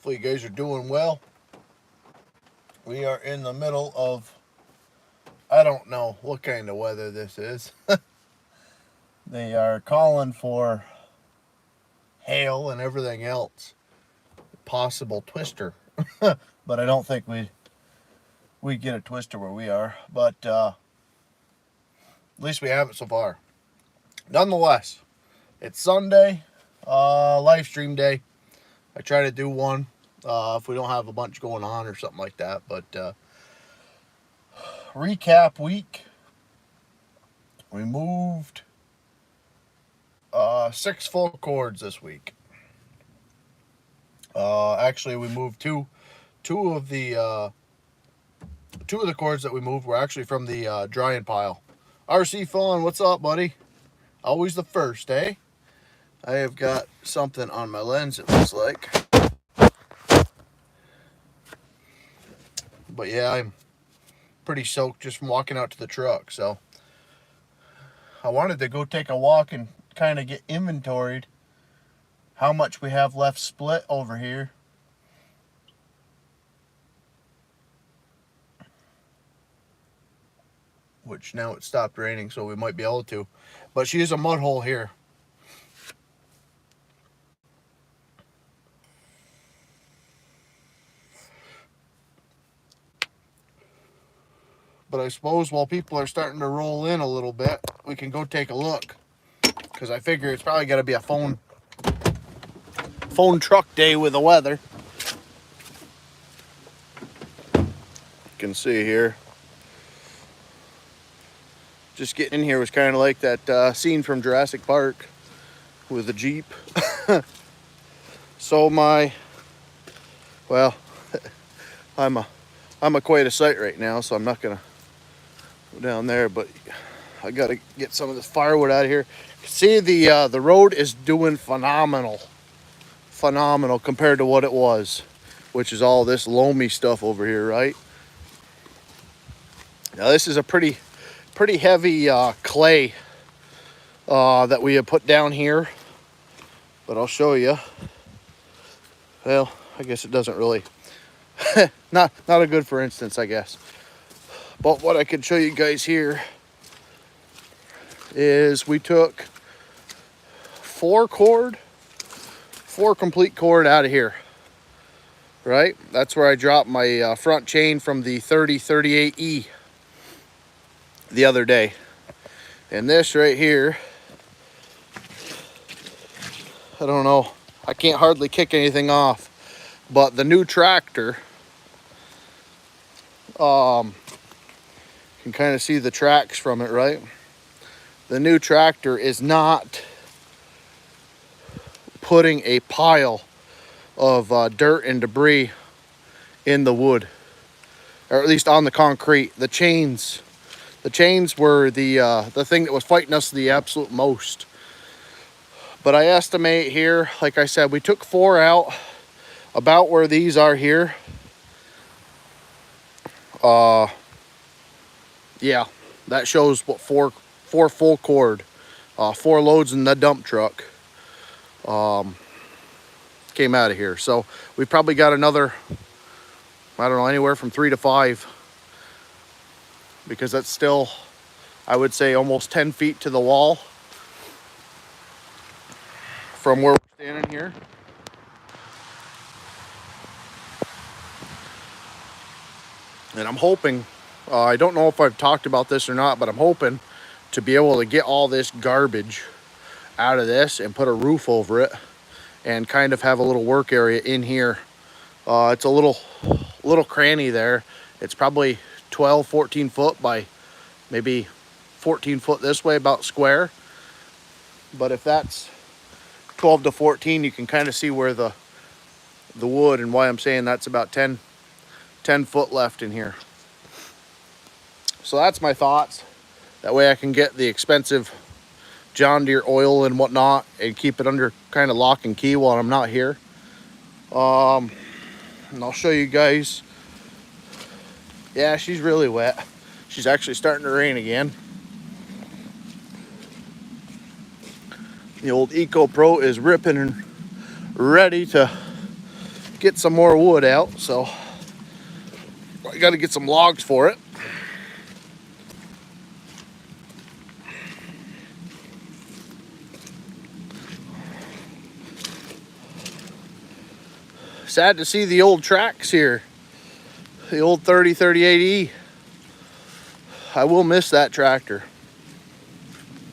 Hopefully you guys are doing well. We are in the middle of, I don't know what kind of weather this is. They are calling for hail and everything else. Possible twister. But I don't think we get a twister where we are. But at least we haven't so far. Nonetheless, it's Sunday, live stream day. I try to do one if we don't have a bunch going on or something like that. But recap week. We moved 6 full cords this week. Actually, we moved two of the cords that we moved were actually from the drying pile. RC Fun, what's up, buddy? Always the first, eh? I have got something on my lens, it looks like. But yeah, I'm pretty soaked just from walking out to the truck. So I wanted to go take a walk and kind of get inventoried how much we have left split over here. Which now it stopped raining, so we might be able to. But she is a mud hole here. But I suppose while people are starting to roll in a little bit, we can go take a look. Because I figure it's probably got to be a phone truck day with the weather. You can see here. Just getting in here was kind of like that scene from Jurassic Park with the Jeep. So I'm a quite a sight right now, so I'm not gonna go down there, but I gotta get some of this firewood out of here. See, the road is doing phenomenal compared to what it was, which is all this loamy stuff over here, right? Now this is a pretty heavy clay that we have put down here, but I'll show you. Well, I guess it doesn't really not a good for instance, I guess. But what I can show you guys here is we took 4 complete cord out of here, right? That's where I dropped my front chain from the 3038E the other day. And this right here, I don't know, I can't hardly kick anything off, but the new tractor, you can kind of see the tracks from it, right? The new tractor is not putting a pile of dirt and debris in the wood, or at least on the concrete. The chains were the thing that was fighting us the absolute most. But I estimate here, like I said, we took 4 out about where these are here. Yeah, that shows what 4 full cord, 4 loads in the dump truck came out of here. So we probably got another, I don't know, anywhere from 3 to 5, because that's still, I would say, almost 10 feet to the wall from where we're standing here. And I'm hoping, I don't know if I've talked about this or not, but I'm hoping to be able to get all this garbage out of this and put a roof over it and kind of have a little work area in here. It's a little cranny there. It's probably 12, 14 foot by maybe 14 foot this way, about square. But if that's 12 to 14, you can kind of see where the wood, and why I'm saying that's about 10 foot left in here. So that's my thoughts. That way I can get the expensive John Deere oil and whatnot and keep it under kind of lock and key while I'm not here. And I'll show you guys. Yeah, she's really wet. She's actually starting to rain again. The old Eco Pro is ripping and ready to get some more wood out, so I got to get some logs for it. Sad to see the old tracks here, the old 3038E. I will miss that tractor.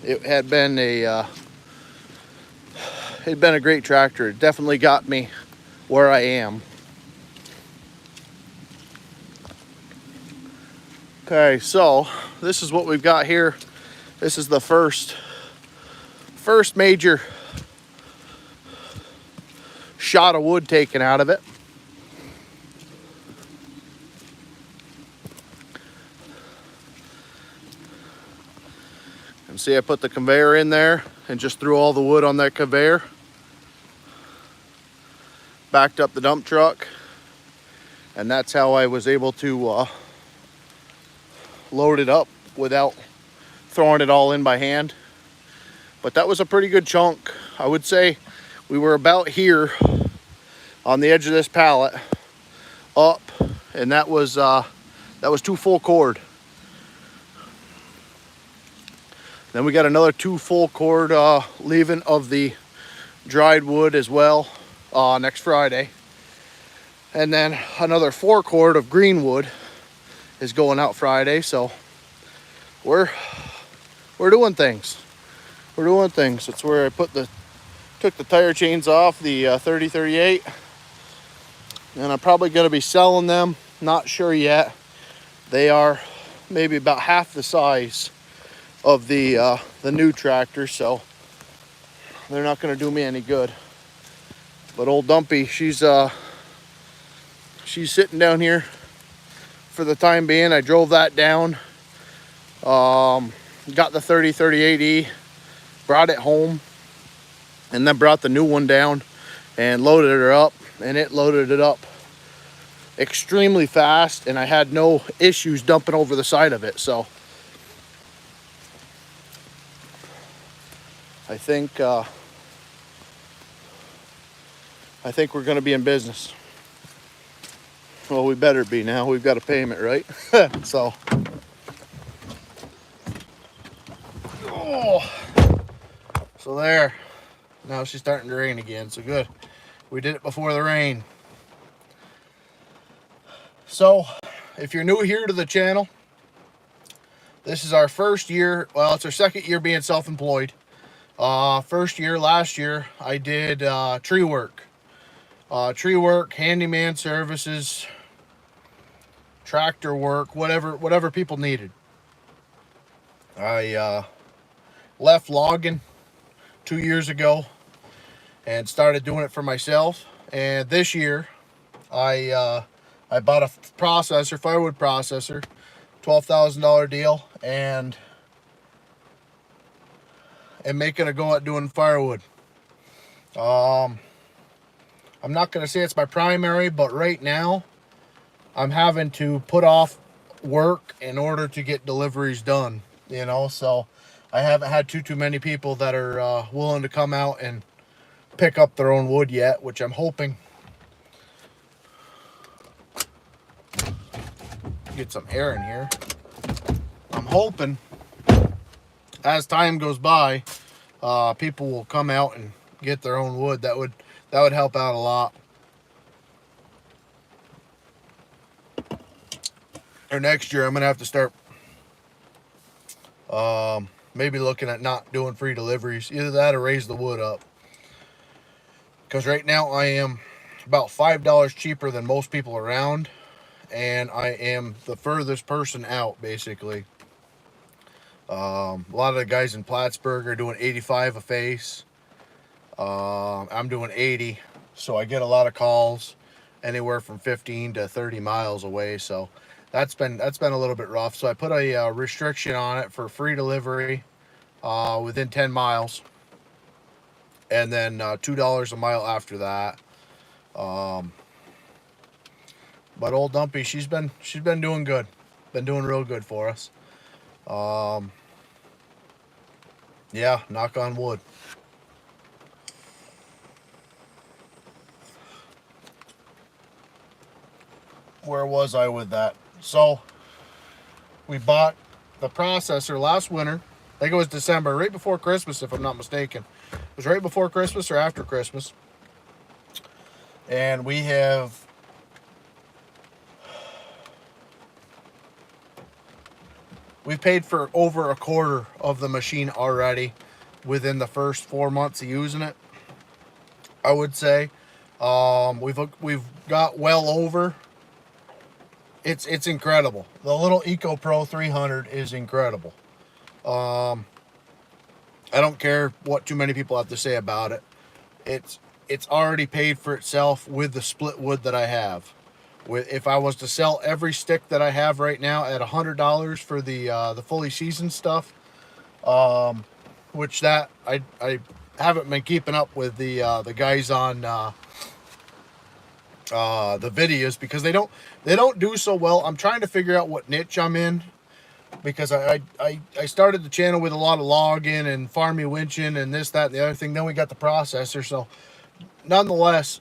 It had been a great tractor. It definitely got me where I am. Okay, so this is what we've got here. This is the first major shot of wood taken out of it. And see, I put the conveyor in there and just threw all the wood on that conveyor. Backed up the dump truck, and that's how I was able to load it up without throwing it all in by hand. But that was a pretty good chunk. I would say we were about here on the edge of this pallet up, and that was 2 full cord. Then we got another 2 full cord leaving of the dried wood as well next Friday, and then another 4 cord of green wood is going out Friday. So we're doing things. We're doing things. It's where I took the tire chains off the 3038, and I'm probably going to be selling them. Not sure yet. They are maybe about half the size of the new tractor, so they're not going to do me any good. But old Dumpy, she's sitting down here for the time being. I drove that down, got the 3038E, brought it home, and then brought the new one down and loaded her up, and it loaded it up extremely fast, and I had no issues dumping over the side of it. So I think we're going to be in business. Well, we better be now. We've got a payment, right? So, so there. Now she's starting to rain again. So good. We did it before the rain. So, if you're new here to the channel, this is our first year. Well, it's our second year being self-employed. First year, last year, I did tree work. Handyman services, tractor work, whatever people needed. I left logging 2 years ago and started doing it for myself. And this year, I bought a firewood processor, $12,000 deal, and am making a go at doing firewood. I'm not going to say it's my primary, but right now I'm having to put off work in order to get deliveries done, you know. So I haven't had too many people that are willing to come out and pick up their own wood yet, which I'm hoping. Get some air in here. I'm hoping as time goes by, people will come out and get their own wood. That would help out a lot. Or next year, I'm gonna have to start maybe looking at not doing free deliveries. Either that or raise the wood up. Because right now I am about $5 cheaper than most people around, and I am the furthest person out, basically. A lot of the guys in Plattsburgh are doing 85 a face. I'm doing 80, so I get a lot of calls anywhere from 15 to 30 miles away. So that's been a little bit rough. So I put a restriction on it for free delivery within 10 miles, and then $2 a mile after that. But old Dumpy, she's been doing good, been doing real good for us. Yeah, knock on wood. where was I with that? So we bought the processor last winter. I think it was December, right before Christmas, if I'm not mistaken. It was right before Christmas or after Christmas. And we've paid for over a quarter of the machine already within the first 4 months of using it, I would say. We've got well over. It's incredible. The little Eco Pro 300 is incredible. I don't care what too many people have to say about it. It's already paid for itself with the split wood that I have. If I was to sell every stick that I have right now at $100 for the fully seasoned stuff, which that I haven't been keeping up with the guys on the videos because they don't do so well. I'm trying to figure out what niche I'm in, because I started the channel with a lot of logging and farmy winching and this, that, and the other thing. Then we got the processor. So nonetheless,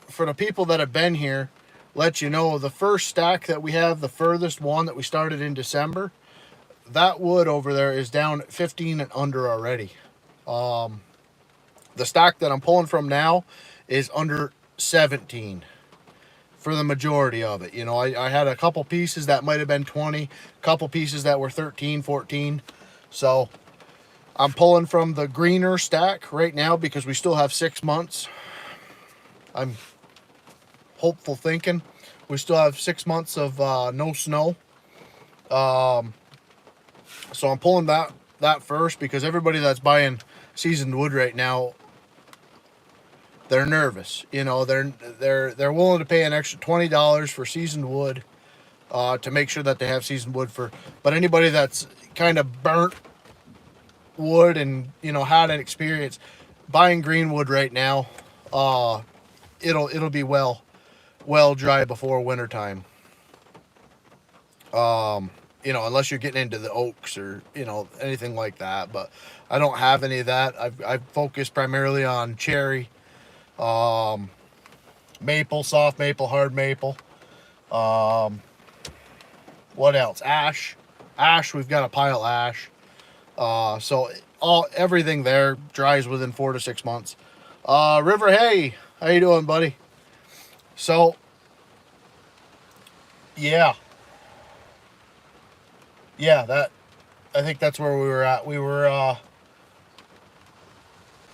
for the people that have been here, let you know, the first stack that we have, the furthest one that we started in December, that wood over there is down at 15 and under already. The stack that I'm pulling from now is under 17 for the majority of it. You know, I had a couple pieces that might have been 20, a couple pieces that were 13, 14. So I'm pulling from the greener stack right now because we still have 6 months. I'm hopeful thinking we still have 6 months of no snow. So I'm pulling that first, because everybody that's buying seasoned wood right now, they're nervous. You know, they're willing to pay an extra $20 for seasoned wood to make sure that they have seasoned wood for. But anybody that's kind of burnt wood and, you know, had an experience buying green wood right now, it'll be well dry before wintertime. You know, unless you're getting into the oaks or, you know, anything like that. But I don't have any of that. I've focused primarily on cherry, maple, soft maple, hard maple. What else? Ash. We've got a pile of ash. So everything there dries within 4 to 6 months. River, hey, how you doing, buddy? So, yeah, I think that's where we were at. We were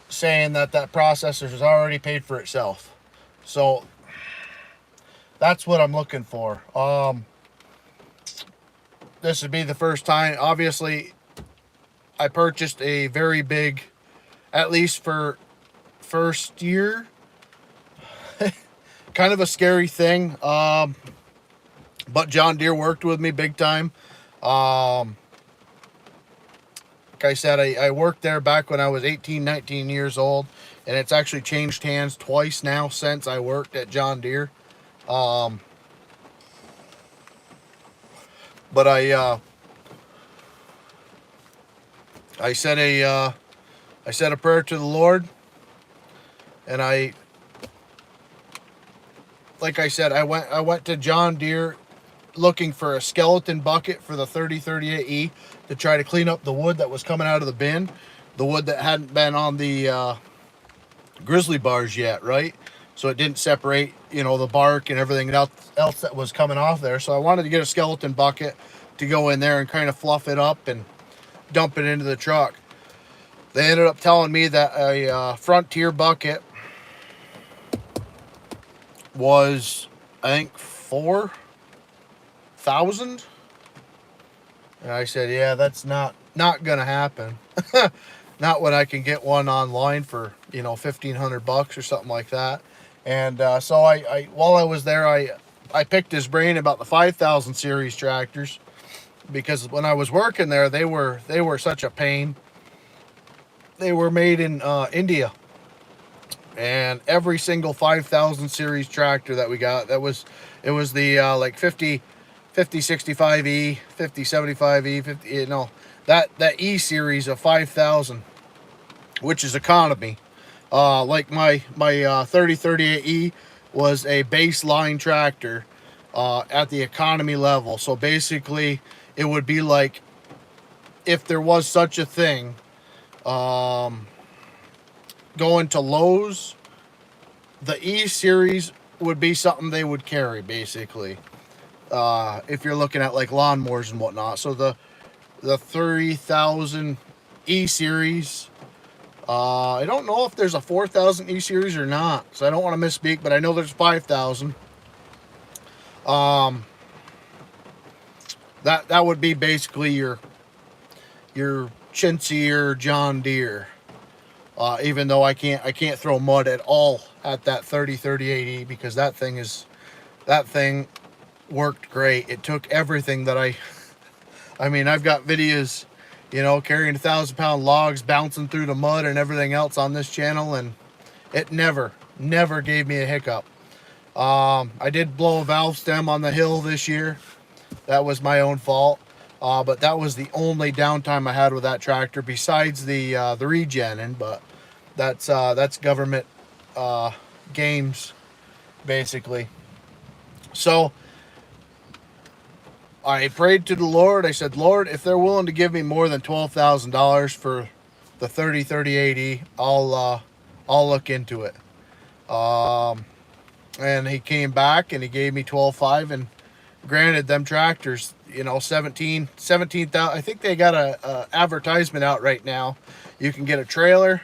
saying that processor has already paid for itself. So that's what I'm looking for. This would be the first time. Obviously, I purchased a very big, at least for first year, kind of a scary thing. But John Deere worked with me big time. Like I said, I worked there back when I was 18, 19 years old, and it's actually changed hands twice now since I worked at John Deere. But I said a prayer to the Lord, and like I said, I went to John Deere looking for a skeleton bucket for the 3038E to try to clean up the wood that was coming out of the bin, the wood that hadn't been on the grizzly bars yet, right? So it didn't separate, you know, the bark and everything else that was coming off there. So I wanted to get a skeleton bucket to go in there and kind of fluff it up and dump it into the truck. They ended up telling me that a Frontier bucket was, I think, $4,000. And I said, yeah, that's not gonna happen. Not when I can get one online for, you know, $1,500 or something like that. And so I while I was there, I picked his brain about the 5000 series tractors, because when I was working there, they were such a pain. They were made in India, and every single 5000 series tractor that we got, it was the like 5065E, 5075E, 50, you know, that E series of 5000, which is economy. Like my 3038E was a baseline tractor. at the economy level. So basically, it would be like, if there was such a thing, um, going to Lowe's, the E series would be something they would carry basically. If you're looking at like lawnmowers and whatnot, so the 30,000 E series. I don't know if there's a 4,000 E series or not, so I don't want to misspeak, but I know there's 5,000. Um, that would be basically your chintzy or John Deere. Even though I can't throw mud at all at that 3038E, because that thing worked great. It took everything that I mean, I've got videos, carrying 1,000-pound logs, bouncing through the mud and everything else on this channel, and it never gave me a hiccup. I did blow a valve stem on the hill this year. That was my own fault. But that was the only downtime I had with that tractor, besides the regening. But that's government games, basically. So I prayed to the Lord. I said, Lord, if they're willing to give me more than $12,000 for the 3038E, I'll look into it. And he came back and he gave me 12.5, and granted, them tractors, 17,000. I think they got a advertisement out right now. You can get a trailer,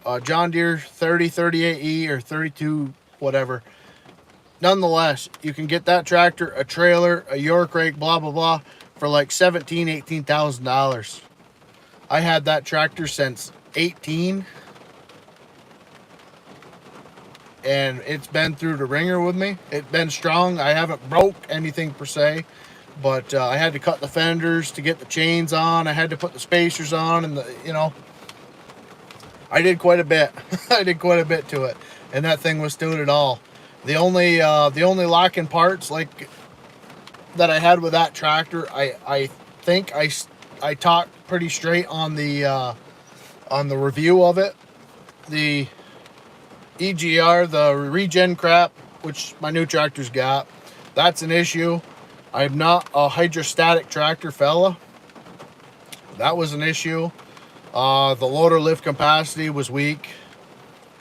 a John Deere 3038E or 32 whatever. Nonetheless, you can get that tractor, a trailer, a York rake, blah blah blah, for like $18,000. I had that tractor since 18, and it's been through the ringer with me. It's been strong. I haven't broke anything per se, but I had to cut the fenders to get the chains on. I had to put the spacers on, and I did quite a bit. I did quite a bit to it, and that thing was doing it all. The only locking parts like that I had with that tractor, I think I talked pretty straight on the review of it. The EGR, the regen crap, which my new tractor's got, that's an issue. I'm not a hydrostatic tractor fella. That was an issue. The loader lift capacity was weak,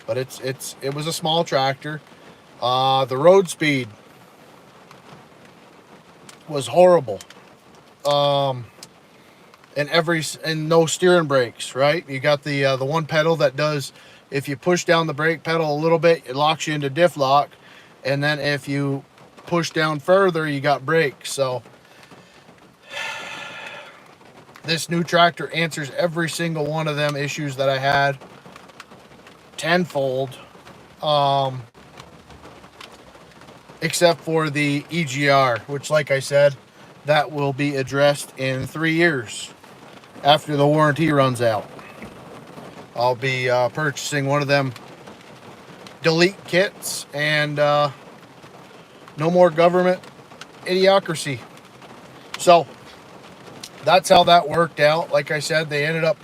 but it was a small tractor. The road speed was horrible. And no steering brakes, right? You got the one pedal that does, if you push down the brake pedal a little bit, it locks you into diff lock, and then if you push down further, you got brakes. So this new tractor answers every single one of them issues that I had tenfold. Except for the EGR, which, like I said, that will be addressed in 3 years after the warranty runs out. I'll be purchasing one of them delete kits, and no more government idiocracy. So that's how that worked out. Like I said, they ended up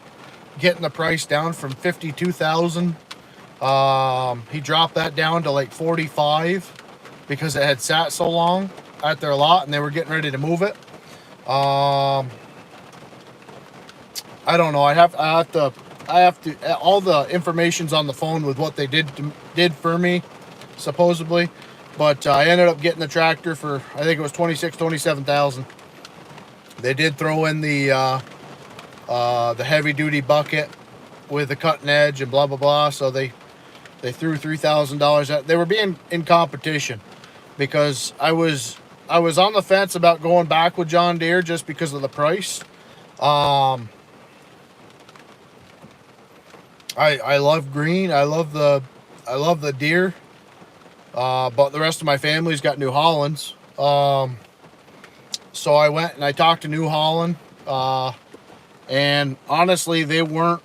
getting the price down from $52,000. He dropped that down to like $45,000 because it had sat so long at their lot and they were getting ready to move it. I don't know. I have to. All the information's on the phone with what they did for me, supposedly. But I ended up getting the tractor for, I think it was $27,000. They did throw in the heavy duty bucket with the cutting edge and blah blah blah. So they threw $3,000 at. They were being in competition, because I was on the fence about going back with John Deere just because of the price. I love green. I love the Deere. But the rest of my family's got New Hollands. So I went and I talked to New Holland. And honestly, they weren't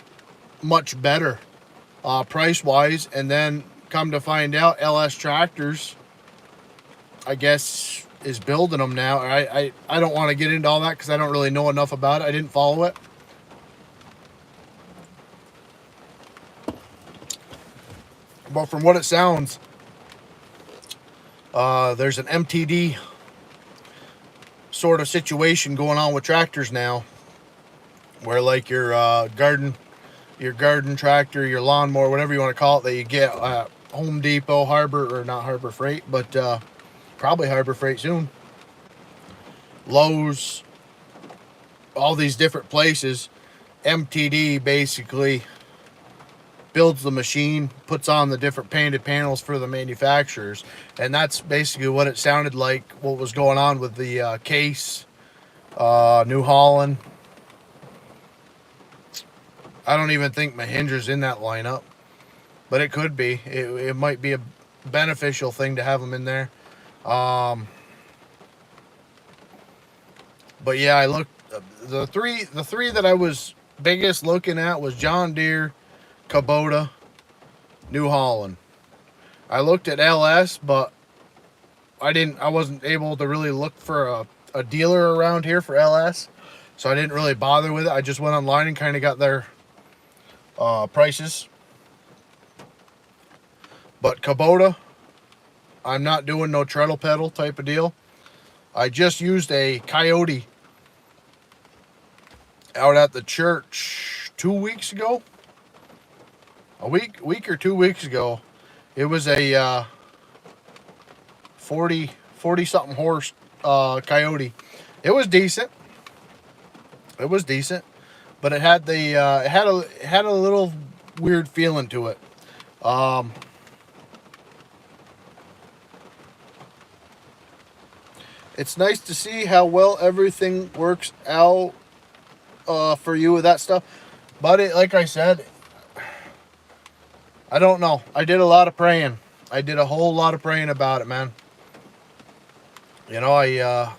much better price wise. And then come to find out, LS Tractors, I guess, is building them now. I don't want to get into all that because I don't really know enough about it. I didn't follow it. But from what it sounds, There's an MTD sort of situation going on with tractors now, where like your garden tractor, your lawnmower, whatever you want to call it, that you get at Home Depot, Harbor, or not Harbor Freight, but probably Harbor Freight soon, Lowe's, all these different places. MTD basically builds the machine, puts on the different painted panels for the manufacturers, and that's basically what it sounded like, what was going on with the Case, New Holland. I don't even think Mahindra's in that lineup, but it could be. It might be a beneficial thing to have them in there. But yeah, I looked. The three that I was biggest looking at was John Deere, Kubota, New Holland. I looked at LS, but I wasn't able to really look for a dealer around here for LS, so I didn't really bother with it. I just went online and kind of got their prices. But Kubota, I'm not doing no treadle pedal type of deal. I just used a Coyote out at the church 2 weeks ago. A week or 2 weeks ago. It was a 40 something horse Coyote. It was decent. But it had it had a little weird feeling to it. It's nice to see how well everything works out for you with that stuff. But like I said, I don't know. I did a lot of praying. I did a whole lot of praying about it, man. You know, I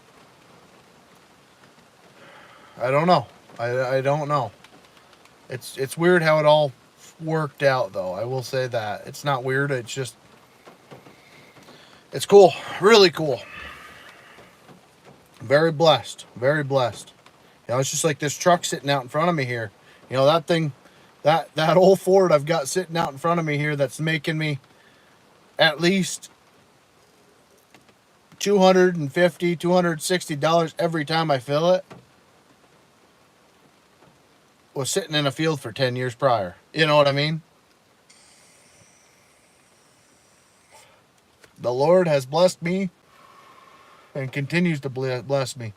don't know. I don't know. It's weird how it all worked out, though. I will say that. It's not weird. It's just, it's cool. Really cool. Very blessed. Very blessed. You know, it's just like this truck sitting out in front of me here. You know, that thing, that old Ford I've got sitting out in front of me here that's making me at least $250, $260 every time I fill it, was sitting in a field for 10 years prior. You know what I mean? The Lord has blessed me and continues to bless me.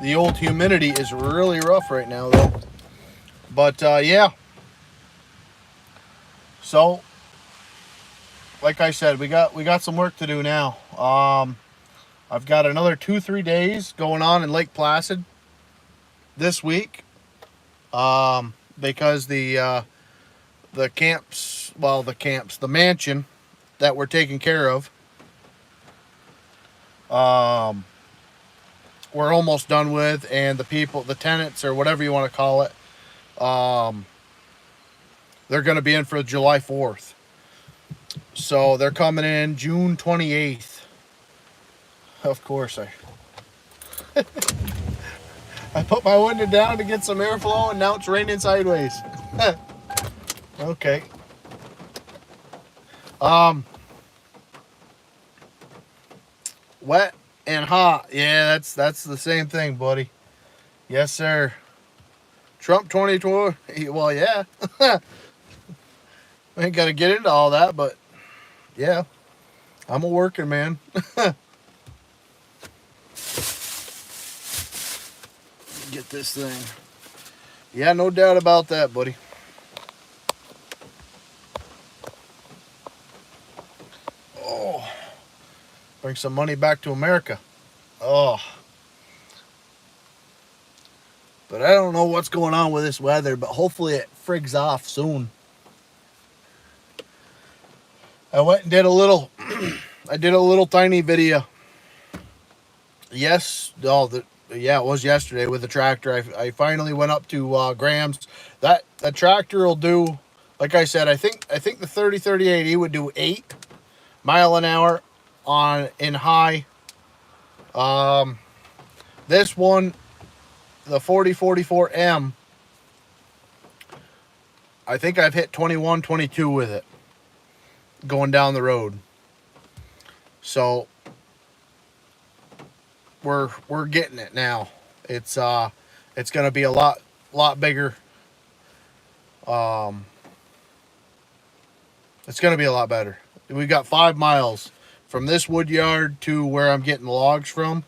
The old humidity is really rough right now, though. But yeah. So, like I said, we got some work to do now. I've got another 2-3 days going on in Lake Placid this week. Because the the mansion that we're taking care of, we're almost done with, and the tenants, or whatever you want to call it, they're going to be in for July 4th. So they're coming in June 28th. Of course, I put my window down to get some airflow, and now it's raining sideways. Okay. Wet and hot. Yeah, that's the same thing, buddy. Yes, sir. Trump 2020. Well, yeah. I ain't got to get into all that, but yeah, I'm a working man. Get this thing. Yeah, no doubt about that, buddy. Oh, bring some money back to America. Oh. But I don't know what's going on with this weather, but hopefully it frigs off soon. I went and did a little, I did a little tiny video. Yes, yeah, it was yesterday with the tractor. I finally went up to Graham's. That tractor will do, like I said, I think the 3038E would do 8 mile an hour in high. This one the 4044M, I think I've hit 21, 22 with it going down the road. So we're getting it now. It's going to be a lot bigger. It's going to be a lot better. We got 5 miles from this wood yard to where I'm getting logs from.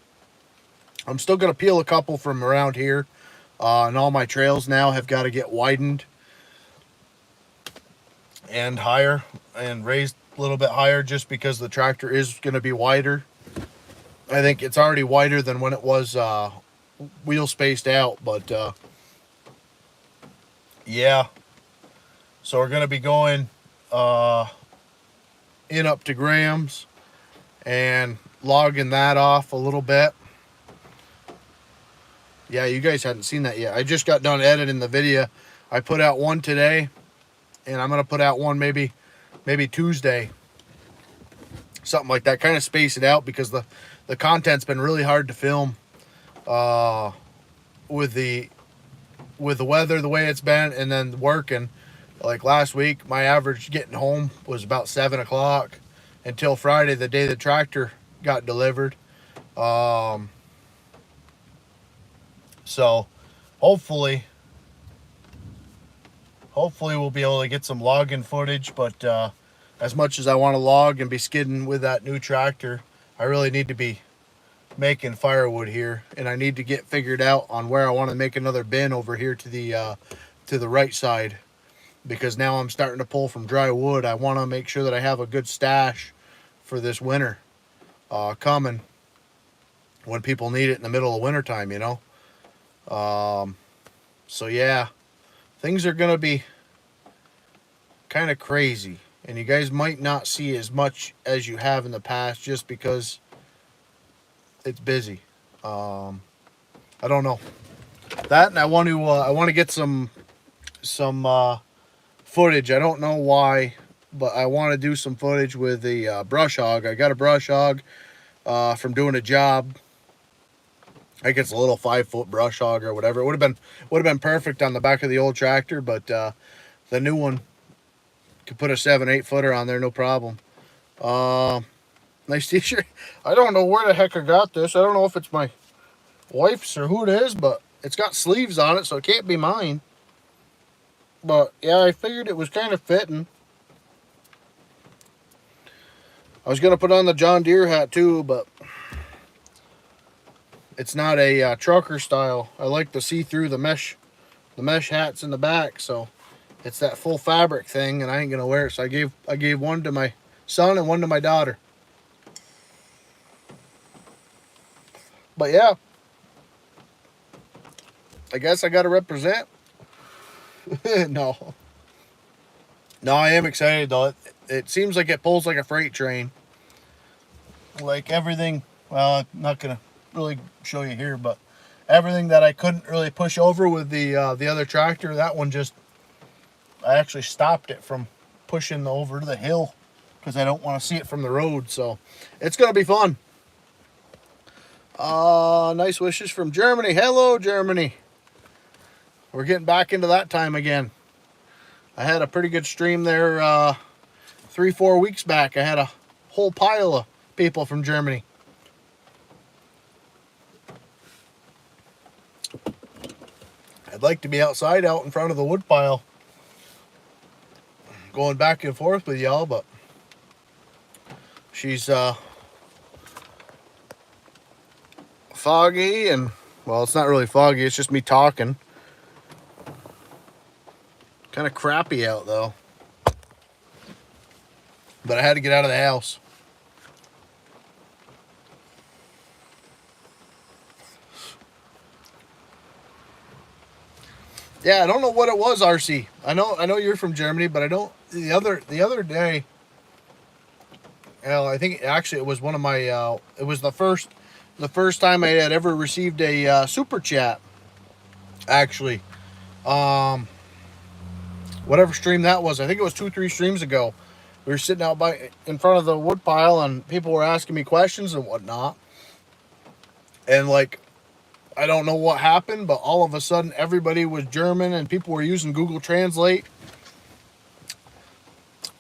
I'm still going to peel a couple from around here. And all my trails now have got to get widened and higher and raised a little bit higher, just because the tractor is going to be wider. I think it's already wider than when it was wheel spaced out, but yeah. So we're going to be going in up to Graham's and logging that off a little bit. Yeah, you guys hadn't seen that yet. I just got done editing the video. I put out one today, and I'm going to put out one maybe Tuesday. Something like that. Kind of space it out, because the content's been really hard to film with the weather the way it's been, and then working. Like last week, my average getting home was about 7 o'clock until Friday, the day the tractor got delivered. So hopefully we'll be able to get some logging footage. But as much as I want to log and be skidding with that new tractor, I really need to be making firewood here, and I need to get figured out on where I want to make another bin over here to the right side, because now I'm starting to pull from dry wood. I want to make sure that I have a good stash for this winter coming, when people need it in the middle of winter time, you know. So yeah, things are gonna be kind of crazy, and you guys might not see as much as you have in the past, just because it's busy. I don't know that, and I want to get some footage. I don't know why, but I want to do some footage with the brush hog. I got a brush hog from doing a job. I think it's a little 5-foot brush hog or whatever. It would have been perfect on the back of the old tractor, but the new one could put a 7-8 footer on there, no problem. Nice t-shirt. I don't know where the heck I got this. I don't know if it's my wife's or who it is, but it's got sleeves on it, so it can't be mine. But yeah, I figured it was kind of fitting. I was gonna put on the John Deere hat too, but it's not a trucker style. I like to see through the mesh hats in the back, so it's that full fabric thing, and I ain't gonna wear it. So I gave one to my son and one to my daughter. But yeah, I guess I gotta represent. No, I am excited though. It seems like it pulls like a freight train. Like everything. Well, I'm not gonna really show you here, but everything that I couldn't really push over with the other tractor, that one I actually stopped it from pushing over to the hill, because I don't want to see it from the road. So it's gonna be fun. Nice wishes from Germany. Hello, Germany. We're getting back into that time again. I had a pretty good stream there 3-4 weeks back. I had a whole pile of people from Germany. I'd like to be outside, out in front of the wood pile, going back and forth with y'all, but she's foggy, and well, it's not really foggy, it's just me talking. Kind of crappy out though, but I had to get out of the house. Yeah, I don't know what it was, RC. I know you're from Germany, but I don't. The other day, well, I think actually it was one of my. It was the first time I had ever received a super chat. Actually, whatever stream that was, I think it was 2-3 streams ago. We were sitting out in front of the wood pile, and people were asking me questions and whatnot. And like, I don't know what happened, but all of a sudden everybody was German and people were using Google Translate.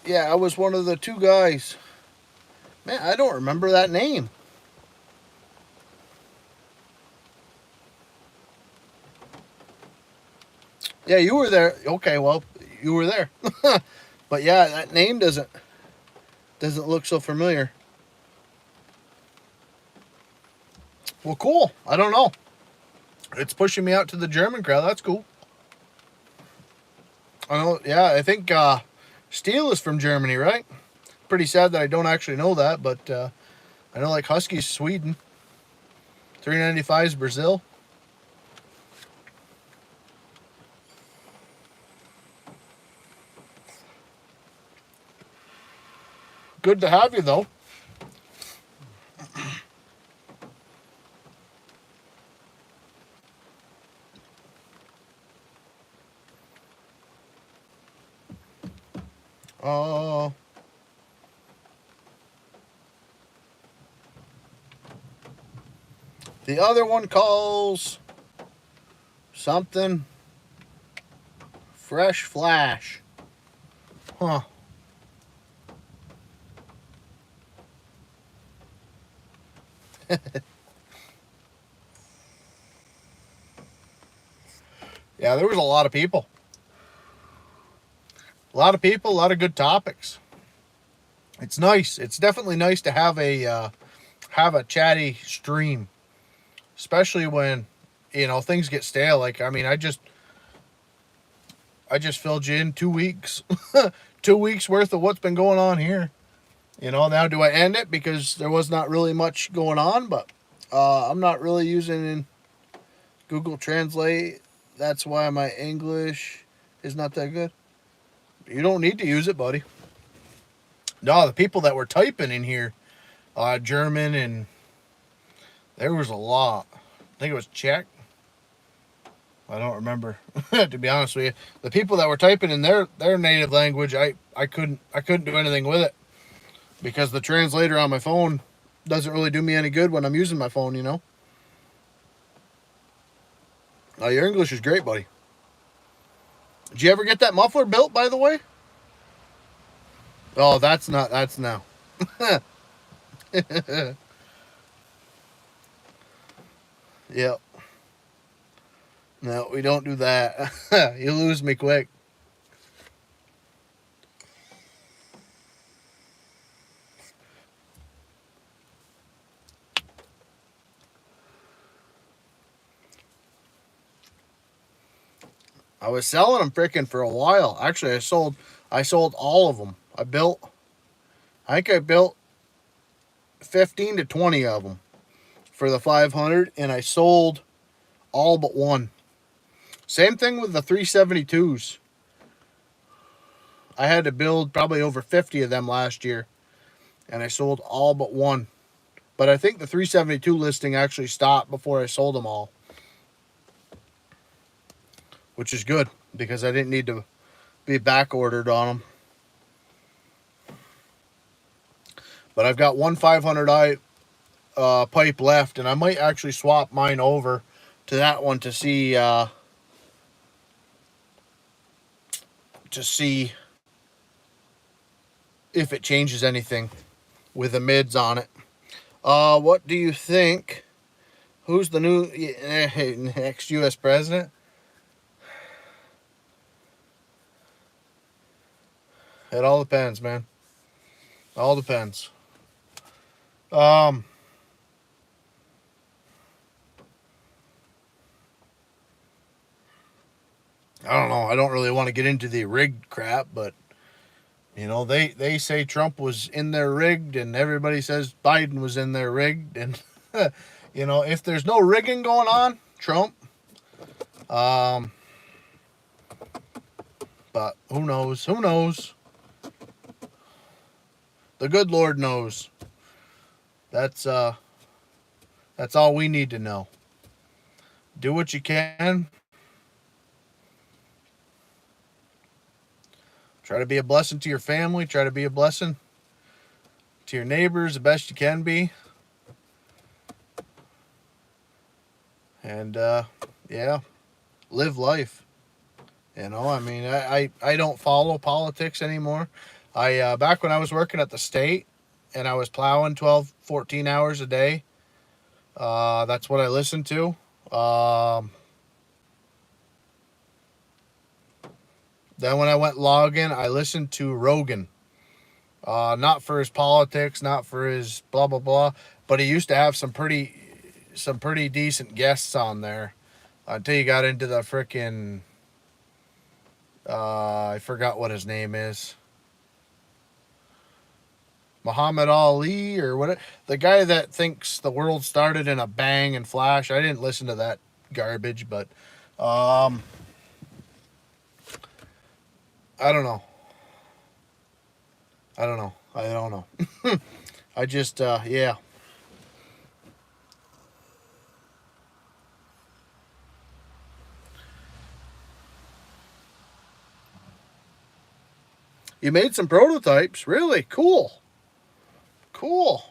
Yeah, I was one of the two guys. Man, I don't remember that name. Yeah, you were there. Okay, well, you were there. But yeah, that name doesn't look so familiar. Well, cool. I don't know. It's pushing me out to the German crowd. That's cool. I know. Yeah, I think Steel is from Germany, right? Pretty sad that I don't actually know that, but I know like Husky's Sweden. 395 is Brazil. Good to have you though. Uh, the other one calls something Fresh Flash. Huh. Yeah, there was a lot of people. A lot of people, a lot of good topics. It's nice. It's definitely nice to have a chatty stream, especially when things get stale. Like I mean, I just filled you in 2 weeks, 2 weeks worth of what's been going on here. Now do I end it because there was not really much going on, but I'm not really using Google Translate. That's why my English is not that good. You don't need to use it, buddy. No, the people that were typing in here, German, and there was a lot. I think it was Czech. I don't remember, to be honest with you. The people that were typing in their native language, I couldn't do anything with it because the translator on my phone doesn't really do me any good when I'm using my phone. Your English is great, buddy. Did you ever get that muffler built, by the way? Oh, that's now. Yep. No, we don't do that. You lose me quick. I was selling them freaking for a while. Actually, I sold all of them. I think I built 15 to 20 of them for the 500, and I sold all but one. Same thing with the 372s. I had to build probably over 50 of them last year, and I sold all but one. But I think the 372 listing actually stopped before I sold them all, which is good because I didn't need to be back ordered on them. But I've got one 500i pipe left, and I might actually swap mine over to that one to see if it changes anything with the mids on it. What do you think? Who's the new next U.S. president? It all depends, man. All depends. Um, I don't know. I don't really want to get into the rigged crap, but they say Trump was in there rigged, and everybody says Biden was in there rigged, and if there's no rigging going on, Trump. Um, but who knows? Who knows? The good Lord knows. That's all we need to know. Do what you can. Try to be a blessing to your family. Try to be a blessing to your neighbors the best you can be. and yeah, live life. You know, I mean, I don't follow politics anymore. I back when I was working at the state and I was plowing 12, 14 hours a day, that's what I listened to. Um, then when I went logging, I listened to Rogan. Not for his politics, not for his blah blah blah, but he used to have some pretty decent guests on there until you got into the frickin' I forgot what his name is. Muhammad Ali or what? The guy that thinks the world started in a bang and flash. I didn't listen to that garbage, but um, I don't know. I don't know. I don't know. I just yeah. You made some prototypes, really cool. Cool.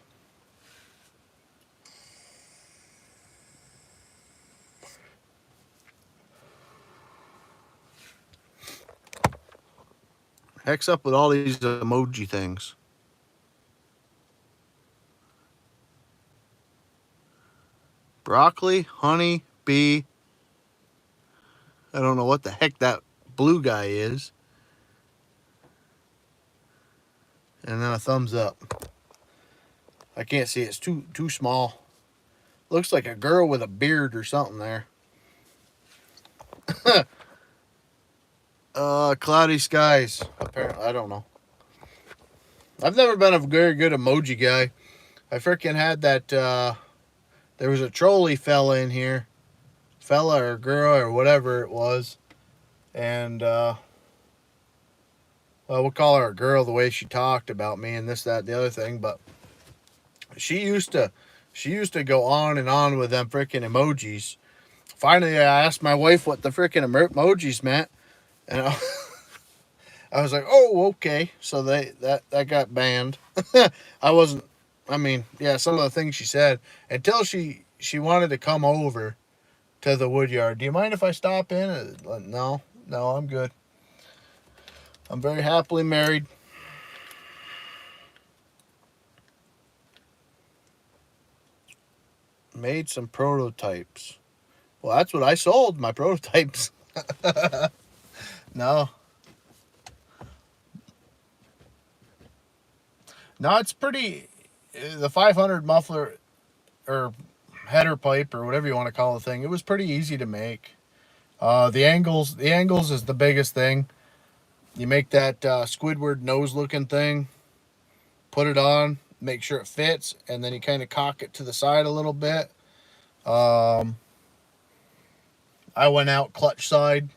Heck's up with all these emoji things. Broccoli, honey, bee. I don't know what the heck that blue guy is. And then a thumbs up. I can't see. It's too small. Looks like a girl with a beard or something there. Cloudy skies. Apparently, I don't know. I've never been a very good emoji guy. I freaking had that. There was a trolley fella in here, fella or girl or whatever it was, and well, we'll call her a girl the way she talked about me and this, that, and the other thing. But she used to go on and on with them freaking emojis. Finally, I asked my wife what the freaking emojis meant, and I was like, "Oh, okay." So that got banned. I wasn't. I mean, yeah, some of the things she said until she wanted to come over to the wood yard. Do you mind if I stop in? No, no, I'm good. I'm very happily married. Made some prototypes. Well, that's what I sold, my prototypes. No. No, it's pretty. The 500 muffler or header pipe or whatever you want to call the thing, it was pretty easy to make. The angles is the biggest thing. You make that Squidward nose looking thing, put it on, make sure it fits, and then you kind of cock it to the side a little bit. Um, I went out clutch side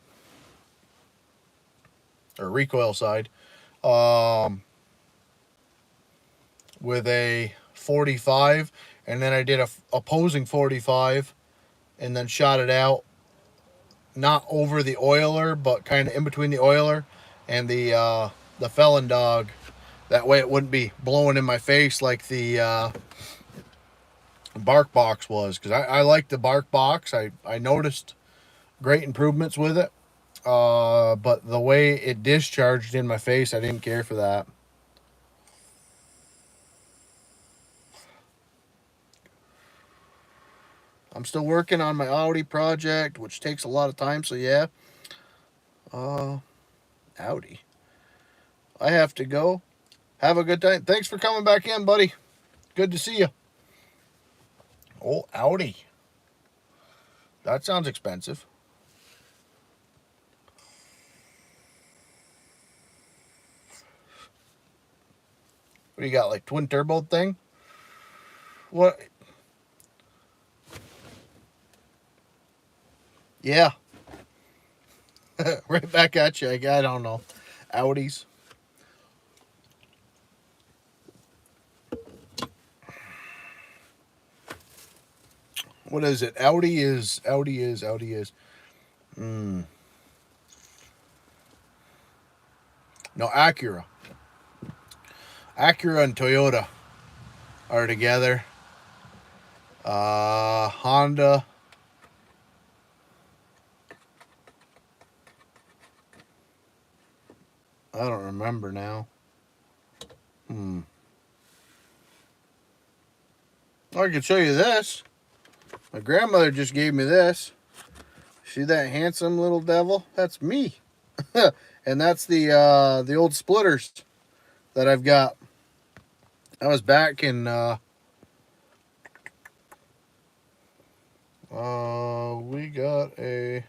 or recoil side um, with a 45, and then I did a opposing 45, and then shot it out, not over the oiler, but kind of in between the oiler and the felon dog. That way, it wouldn't be blowing in my face like the bark box was. Because I like the bark box. I noticed great improvements with it. But the way it discharged in my face, I didn't care for that. I'm still working on my Audi project, which takes a lot of time. So yeah, uh, Audi. I have to go. Have a good time. Thanks for coming back in, buddy. Good to see you. Oh, Audi. That sounds expensive. What do you got, like twin turbo thing? What? Yeah. Right back at you. I don't know. Audis. What is it? Audi is. Mm. No, Acura. Acura and Toyota are together. Honda I don't remember now. I could show you this. My grandmother just gave me this. See that handsome little devil? That's me. And that's the old splitters that I've got. I was back in we got a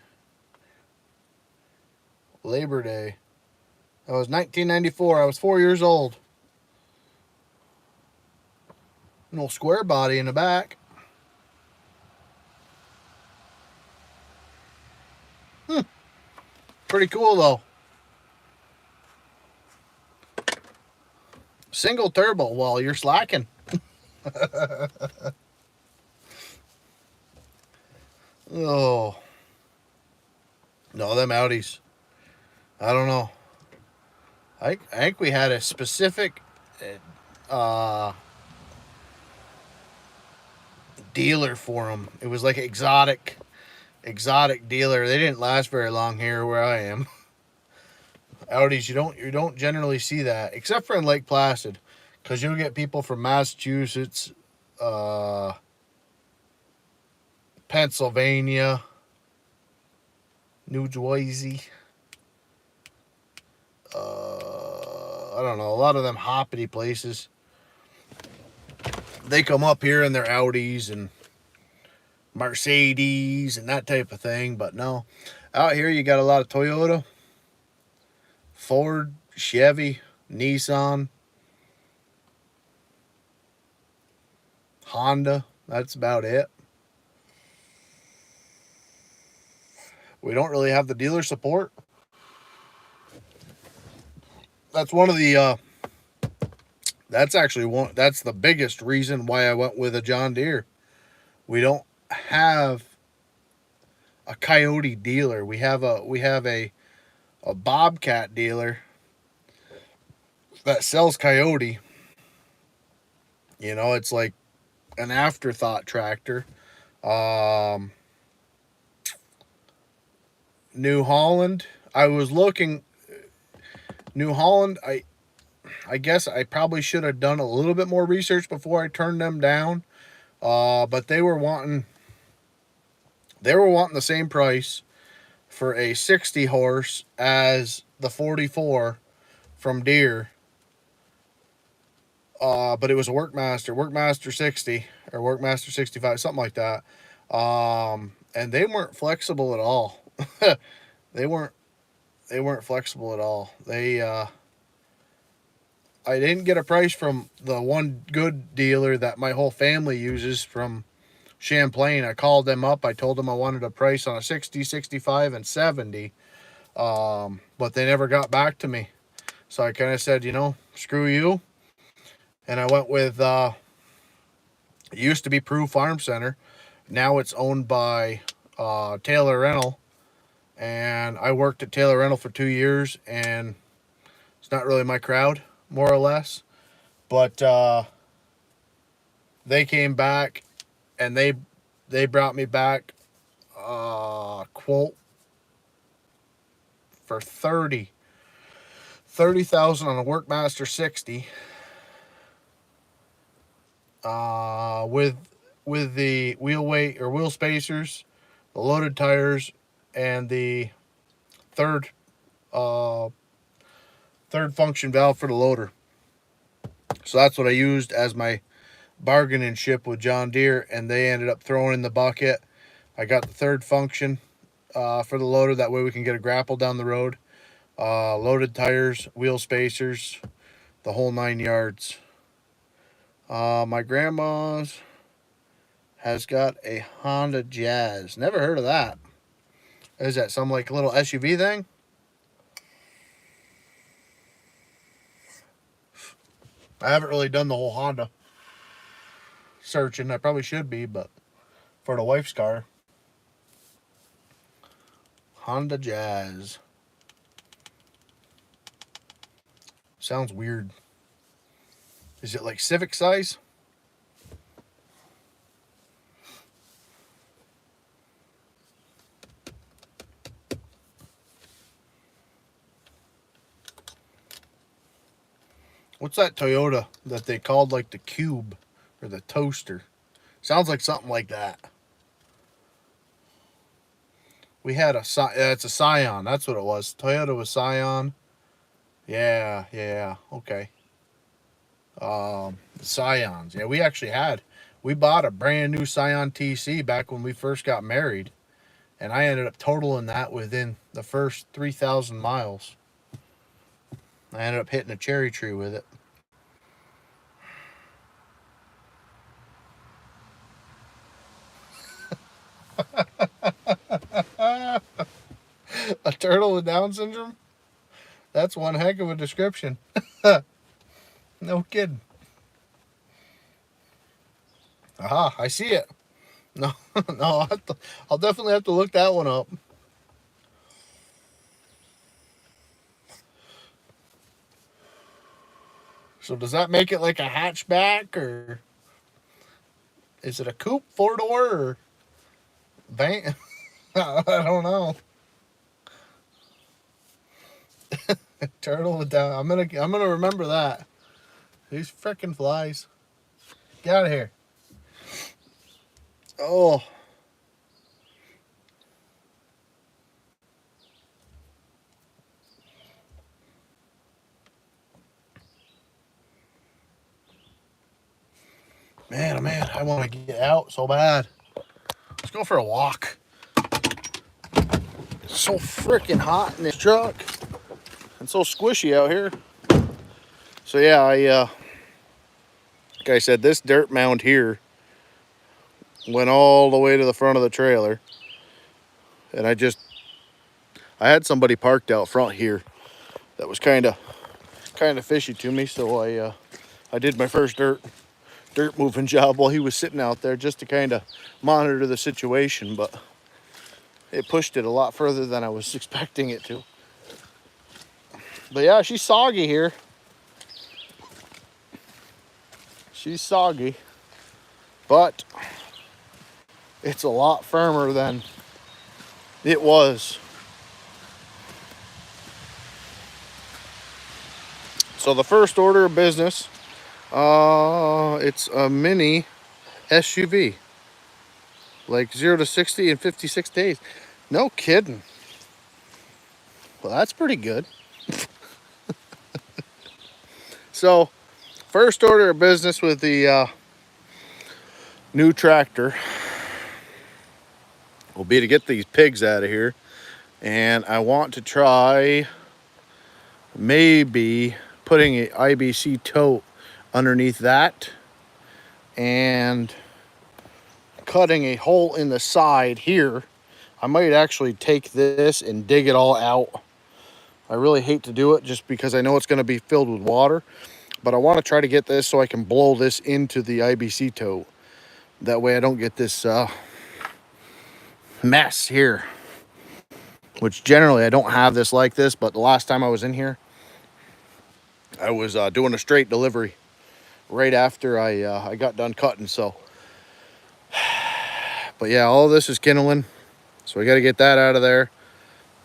Labor Day. That was 1994. I was 4 years old. An old square body in the back. Pretty cool though. Single turbo while you're slacking. Oh. No, them Audis. I don't know. I think we had a specific dealer for them. It was like exotic dealer. They didn't last very long here where I am. Audis, you don't generally see that except for in Lake Placid, because you'll get people from Massachusetts, Pennsylvania, New Jersey. I don't know, a lot of them hoppity places. They come up here in their Audis and Mercedes and that type of thing, but no. Out here you got a lot of Toyota, Ford, Chevy, Nissan, Honda. That's about it. We don't really have the dealer support. That's one of the that's the biggest reason why I went with a John Deere. We don't have a Coyote dealer. We have a Bobcat dealer that sells Coyote. You know, it's like an afterthought tractor. New Holland. I was looking. New Holland. I guess I probably should have done a little bit more research before I turned them down. But they were wanting the same price for a 60 horse as the 44 from Deere. But it was a Workmaster 60 or Workmaster 65, something like that. And they weren't flexible at all. They weren't flexible at all. I didn't get a price from the one good dealer that my whole family uses from Champlain. I called them up. I told them I wanted a price on a 60, 65, and 70. But they never got back to me. So I kind of said, screw you. And I went with, it used to be Prue Farm Center. Now it's owned by Taylor Rental. And I worked at Taylor Rental for 2 years, and it's not really my crowd, more or less. But they came back, and they brought me back a quote for $30,000 on a Workmaster 60. With the wheel weight or wheel spacers, the loaded tires, and the third function valve for the loader. So that's what I used as my bargaining chip with John Deere, and they ended up throwing in the bucket. I got the third function for the loader. That way we can get a grapple down the road. Loaded tires, wheel spacers, the whole 9 yards. My grandma's has got a Honda Jazz. Never heard of that. Is that some like little SUV thing? I haven't really done the whole Honda searching. I probably should be, but for the wife's car. Honda Jazz. Sounds weird. Is it like Civic size? What's that Toyota that they called like the Cube or the Toaster? Sounds like something like that. We had it's a Scion. That's what it was. Toyota was Scion. Yeah, yeah, okay. The Scions. Yeah, we bought a brand new Scion TC back when we first got married, and I ended up totaling that within the first 3,000 miles. I ended up hitting a cherry tree with it. A turtle with Down syndrome? That's one heck of a description. No kidding. Aha, I see it. No, no, I'll definitely have to look that one up. So does that make it like a hatchback, or is it a coupe, four-door, or van? I don't know. Turtle with Down. I'm gonna remember that. These frickin' flies. Get out of here. Oh. Man, oh man, I want to get out so bad. Let's go for a walk. It's so freaking hot in this truck. And so squishy out here. So yeah, like I said, this dirt mound here went all the way to the front of the trailer. And I had somebody parked out front here that was kind of fishy to me, so I did my first dirt moving job while he was sitting out there, just to kind of monitor the situation, but it pushed it a lot further than I was expecting it to. But yeah, she's soggy here. She's soggy, but it's a lot firmer than it was. So the first order of business, it's a mini SUV, like 0 to 60 in 56 days. No kidding. Well, that's pretty good. So first order of business with the new tractor will be to get these pigs out of here, and I want to try maybe putting an IBC tote underneath that and cutting a hole in the side here. I might actually take this and dig it all out. I really hate to do it just because I know it's going to be filled with water, but I want to try to get this so I can blow this into the IBC tote. That way I don't get this mess here, which generally I don't have this like this, but the last time I was in here, I was doing a straight delivery right after I got done cutting. So, but yeah, all this is kindling, so we got to get that out of there.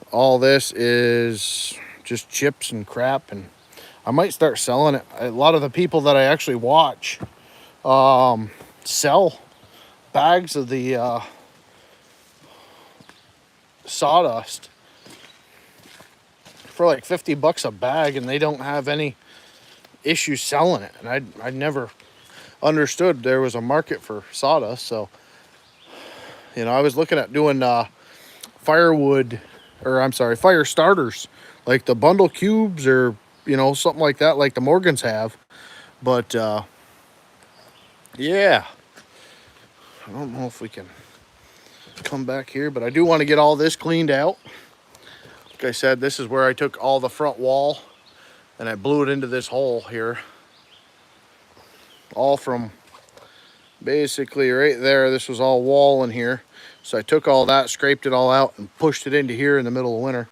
All this is just chips and crap, and I might start selling it. A lot of the people that I actually watch sell bags of the sawdust for like 50 bucks a bag, and they don't have any issues selling it. And I never understood there was a market for sawdust. So, you know, I was looking at doing firewood, or I'm sorry, fire starters, like the bundle cubes, or, you know, something like that, like the Morgans have. But yeah, I don't know if we can come back here, but I do want to get all this cleaned out. Like I said, this is where I took all the front wall and I blew it into this hole here. All from basically right there. This was all wall in here. So I took all that, scraped it all out, and pushed it into here in the middle of winter.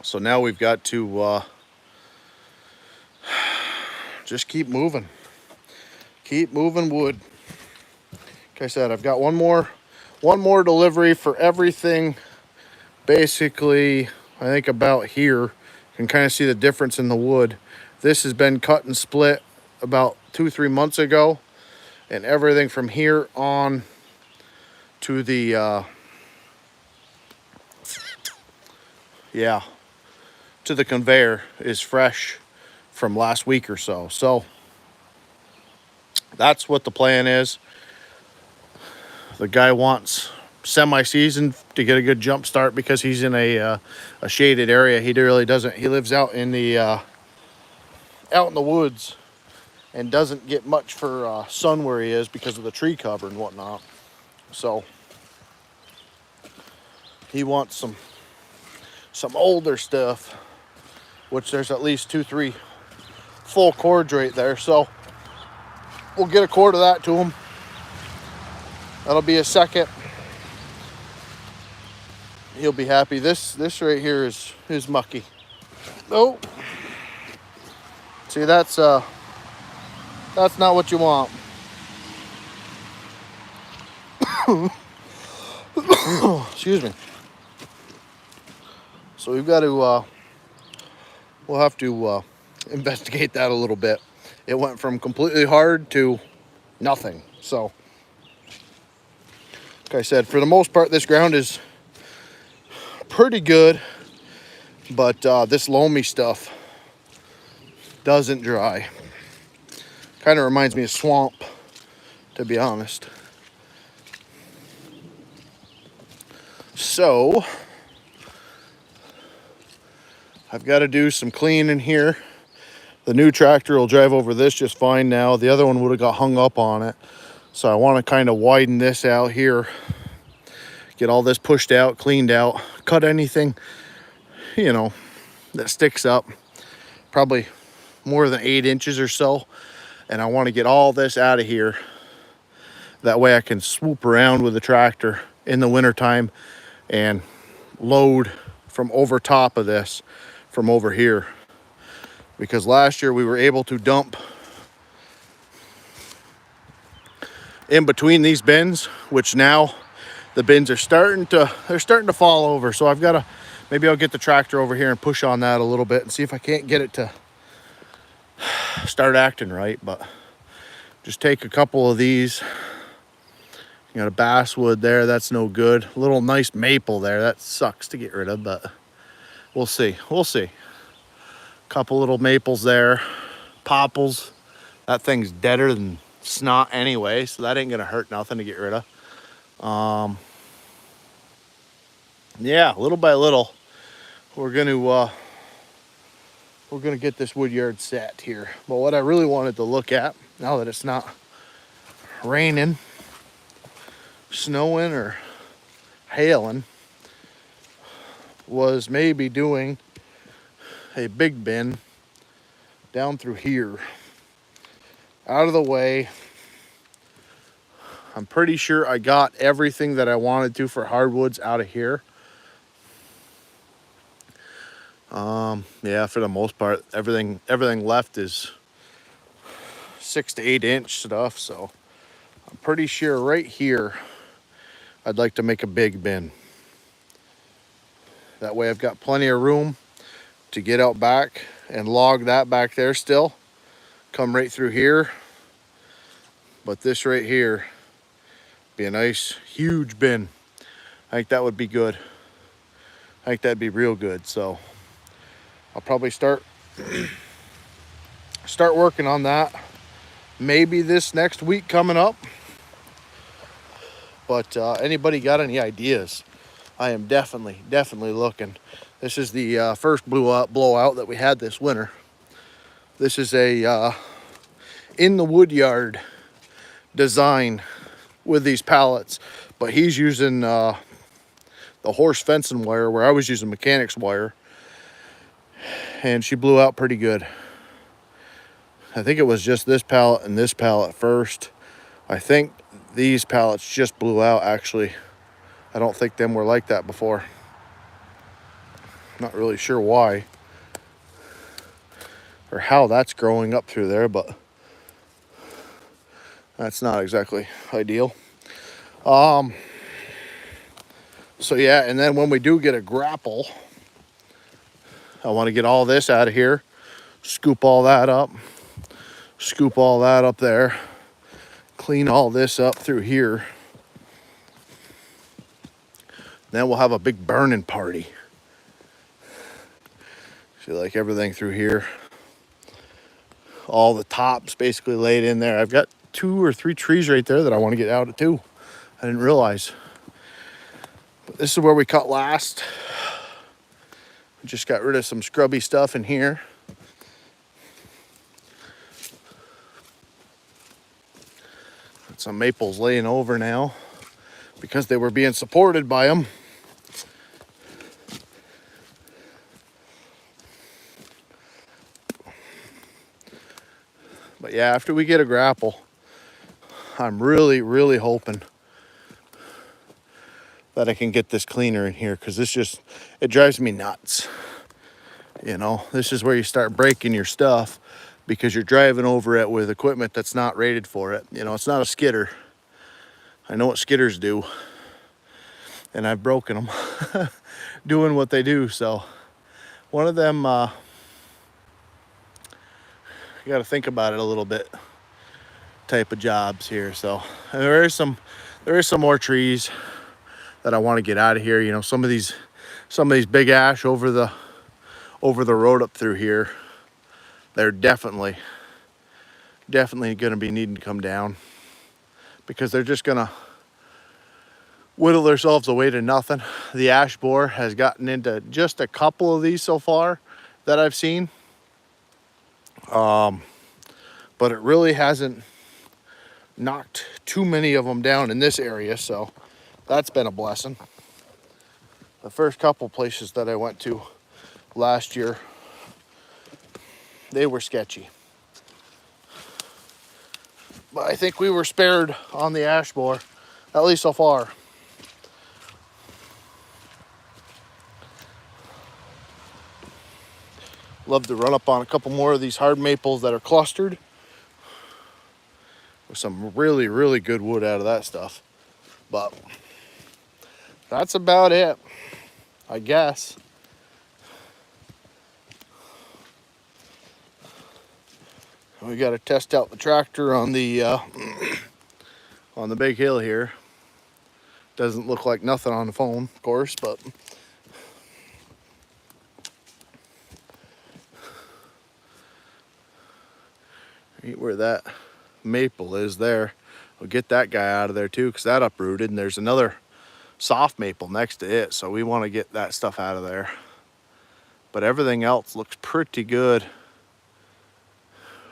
So now we've got to just keep moving. Keep moving wood. Like I said, I've got one more delivery for everything. Basically, I think about here. You can kind of see the difference in the wood. This has been cut and split about 2-3 months ago, and everything from here on to the to the conveyor is fresh from last week or so. So that's what the plan is. The guy wants semi-season to get a good jump start because he's in a shaded area. He really doesn't. He lives out in the woods and doesn't get much for sun where he is because of the tree cover and whatnot. So he wants some older stuff, which there's at least 2-3 full cords right there. So we'll get a cord of that to him. That'll be a second. He'll be happy. This right here is mucky. Oh, see, that's not what you want. Excuse me. So we've got to we'll have to investigate that a little bit. It went from completely hard to nothing. So like I said, for the most part, this ground is pretty good, but this loamy stuff doesn't dry. Kind of reminds me of swamp, to be honest. So I've got to do some cleaning here. The new tractor will drive over this just fine now. The other one would have got hung up on it. So I want to kind of widen this out here, get all this pushed out, cleaned out, cut anything, you know, that sticks up, probably more than 8 inches or so. And I want to get all this out of here. That way I can swoop around with the tractor in the wintertime and load from over top of this from over here. Because last year we were able to dump in between these bins, which now the bins are starting to fall over. So I've got to, maybe I'll get the tractor over here and push on that a little bit and see if I can't get it to start acting right. But just take a couple of these. You got a basswood there, that's no good. A little nice maple there, that sucks to get rid of, but we'll see. Couple little maples there, popples. That thing's deader than snot anyway, so that ain't gonna hurt nothing to get rid of. Yeah, little by little, we're gonna get this wood yard set here. But what I really wanted to look at, now that it's not raining, snowing, or hailing, was maybe doing a big bin down through here, out of the way. I'm pretty sure I got everything that I wanted to for hardwoods out of here. Yeah, for the most part, everything left is 6 to 8 inch stuff. So I'm pretty sure right here I'd like to make a big bin. That way I've got plenty of room to get out back and log that back there still. Come right through here. But this right here, be a nice huge bin. I think that would be good. I think that'd be real good. So I'll probably start working on that maybe this next week coming up. But anybody got any ideas? I am definitely looking. This is the first blowout that we had this winter. This is a in the wood yard design with these pallets, but he's using the horse fencing wire where I was using mechanics wire, and she blew out pretty good. I think it was just this pallet and this pallet first. I think these pallets just blew out actually. I don't think them were like that before. Not really sure why or how that's growing up through there, but that's not exactly ideal. So yeah, and then when we do get a grapple, I want to get all this out of here Scoop all that up. Scoop all that up there. Clean all this up through here. Then we'll have a big burning party. See, like everything through here. All the tops basically laid in there. I've got 2 or 3 trees right there that I want to get out of too. I didn't realize. But this is where we cut last. We just got rid of some scrubby stuff in here. Got some maples laying over now because they were being supported by them. But yeah, after we get a grapple, I'm really, really hoping that I can get this cleaner in here, because it drives me nuts. You know, this is where you start breaking your stuff because you're driving over it with equipment that's not rated for it. You know, it's not a skidder. I know what skidders do, and I've broken them doing what they do. So one of them, you got to think about it a little bit type of jobs here. So there is some more trees that I want to get out of here. You know, some of these big ash over the road up through here, they're definitely going to be needing to come down, because they're just going to whittle themselves away to nothing. The ash borer has gotten into just a couple of these so far that I've seen. But it really hasn't knocked too many of them down in this area, so that's been a blessing. The first couple places that I went to last year, they were sketchy. But I think we were spared on the ash borer, at least so far. Love to run up on a couple more of these hard maples that are clustered with some really, really good wood out of that stuff. But that's about it, I guess. We got to test out the tractor on the on the big hill here. Doesn't look like nothing on the phone, of course, but right where that maple is there, we'll get that guy out of there too, because that uprooted, and there's another soft maple next to it, so we want to get that stuff out of there. But everything else looks pretty good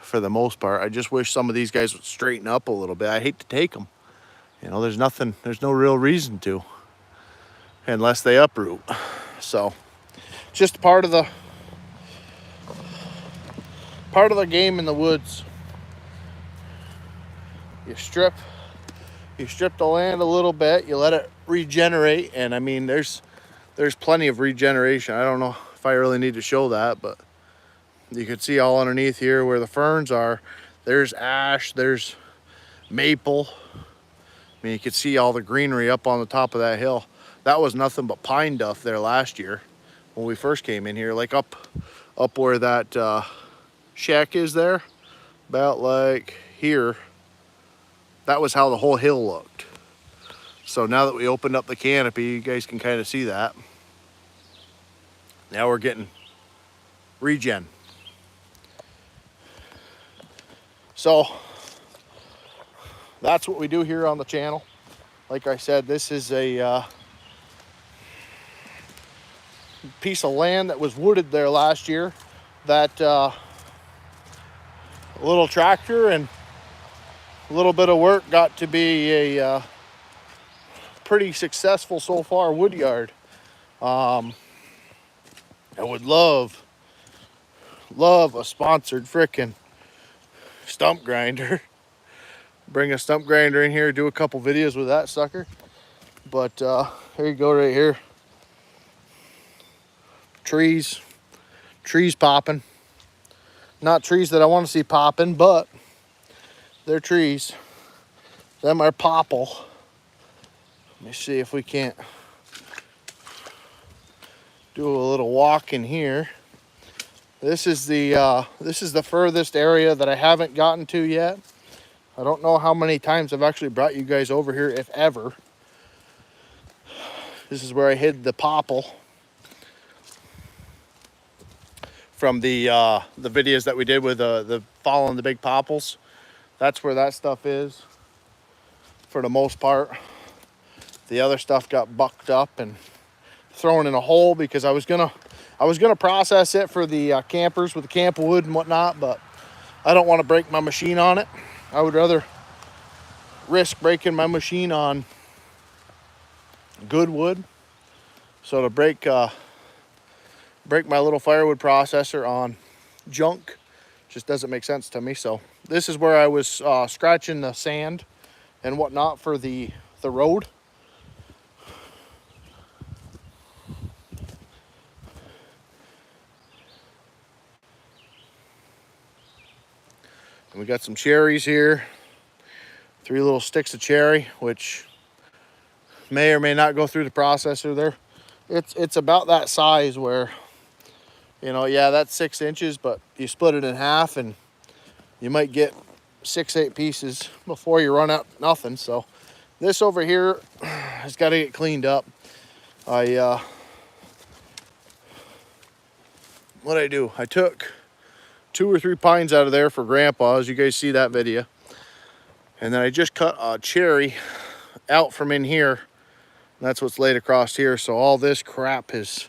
for the most part. I just wish some of these guys would straighten up a little bit. I hate to take them. You know, there's no real reason to, unless they uproot. So just part of the game in the woods. You strip the land a little bit, you let it regenerate, and I mean there's plenty of regeneration. I don't know if I really need to show that, but you can see all underneath here where the ferns are, there's ash, there's maple. I mean, you can see all the greenery up on the top of that hill. That was nothing but pine duff there last year when we first came in here, like up where that shack is there, about like here. That was how the whole hill looked. So now that we opened up the canopy, you guys can kind of see that. Now we're getting regen. So that's what we do here on the channel. Like I said, this is a piece of land that was wooded there last year. That little tractor and a little bit of work got to be a pretty successful so far wood yard. I would love a sponsored frickin' stump grinder. Bring a stump grinder in here, do a couple videos with that sucker. But here you go right here. Trees popping. Not trees that I want to see popping, but they're trees. Them are popple. Let me see if we can't do a little walk in here. This is the furthest area that I haven't gotten to yet. I don't know how many times I've actually brought you guys over here, if ever. This is where I hid the popple from the videos that we did with the following the big popples. That's where that stuff is for the most part. The other stuff got bucked up and thrown in a hole because I was gonna process it for the campers with the camp wood and whatnot, but I don't want to break my machine on it. I would rather risk breaking my machine on good wood. So to break my little firewood processor on junk just doesn't make sense to me. So this is where I was scratching the sand and whatnot for the road. And we got some cherries here. 3 little sticks of cherry, which may or may not go through the processor there. It's about that size where, you know, yeah, that's 6 inches, but you split it in half and you might get 6-8 pieces before you run out nothing. So this over here has got to get cleaned up. What I do, I took 2 or 3 pines out of there for Grandpa, as you guys see that video. And then I just cut a cherry out from in here. That's what's laid across here. So all this crap has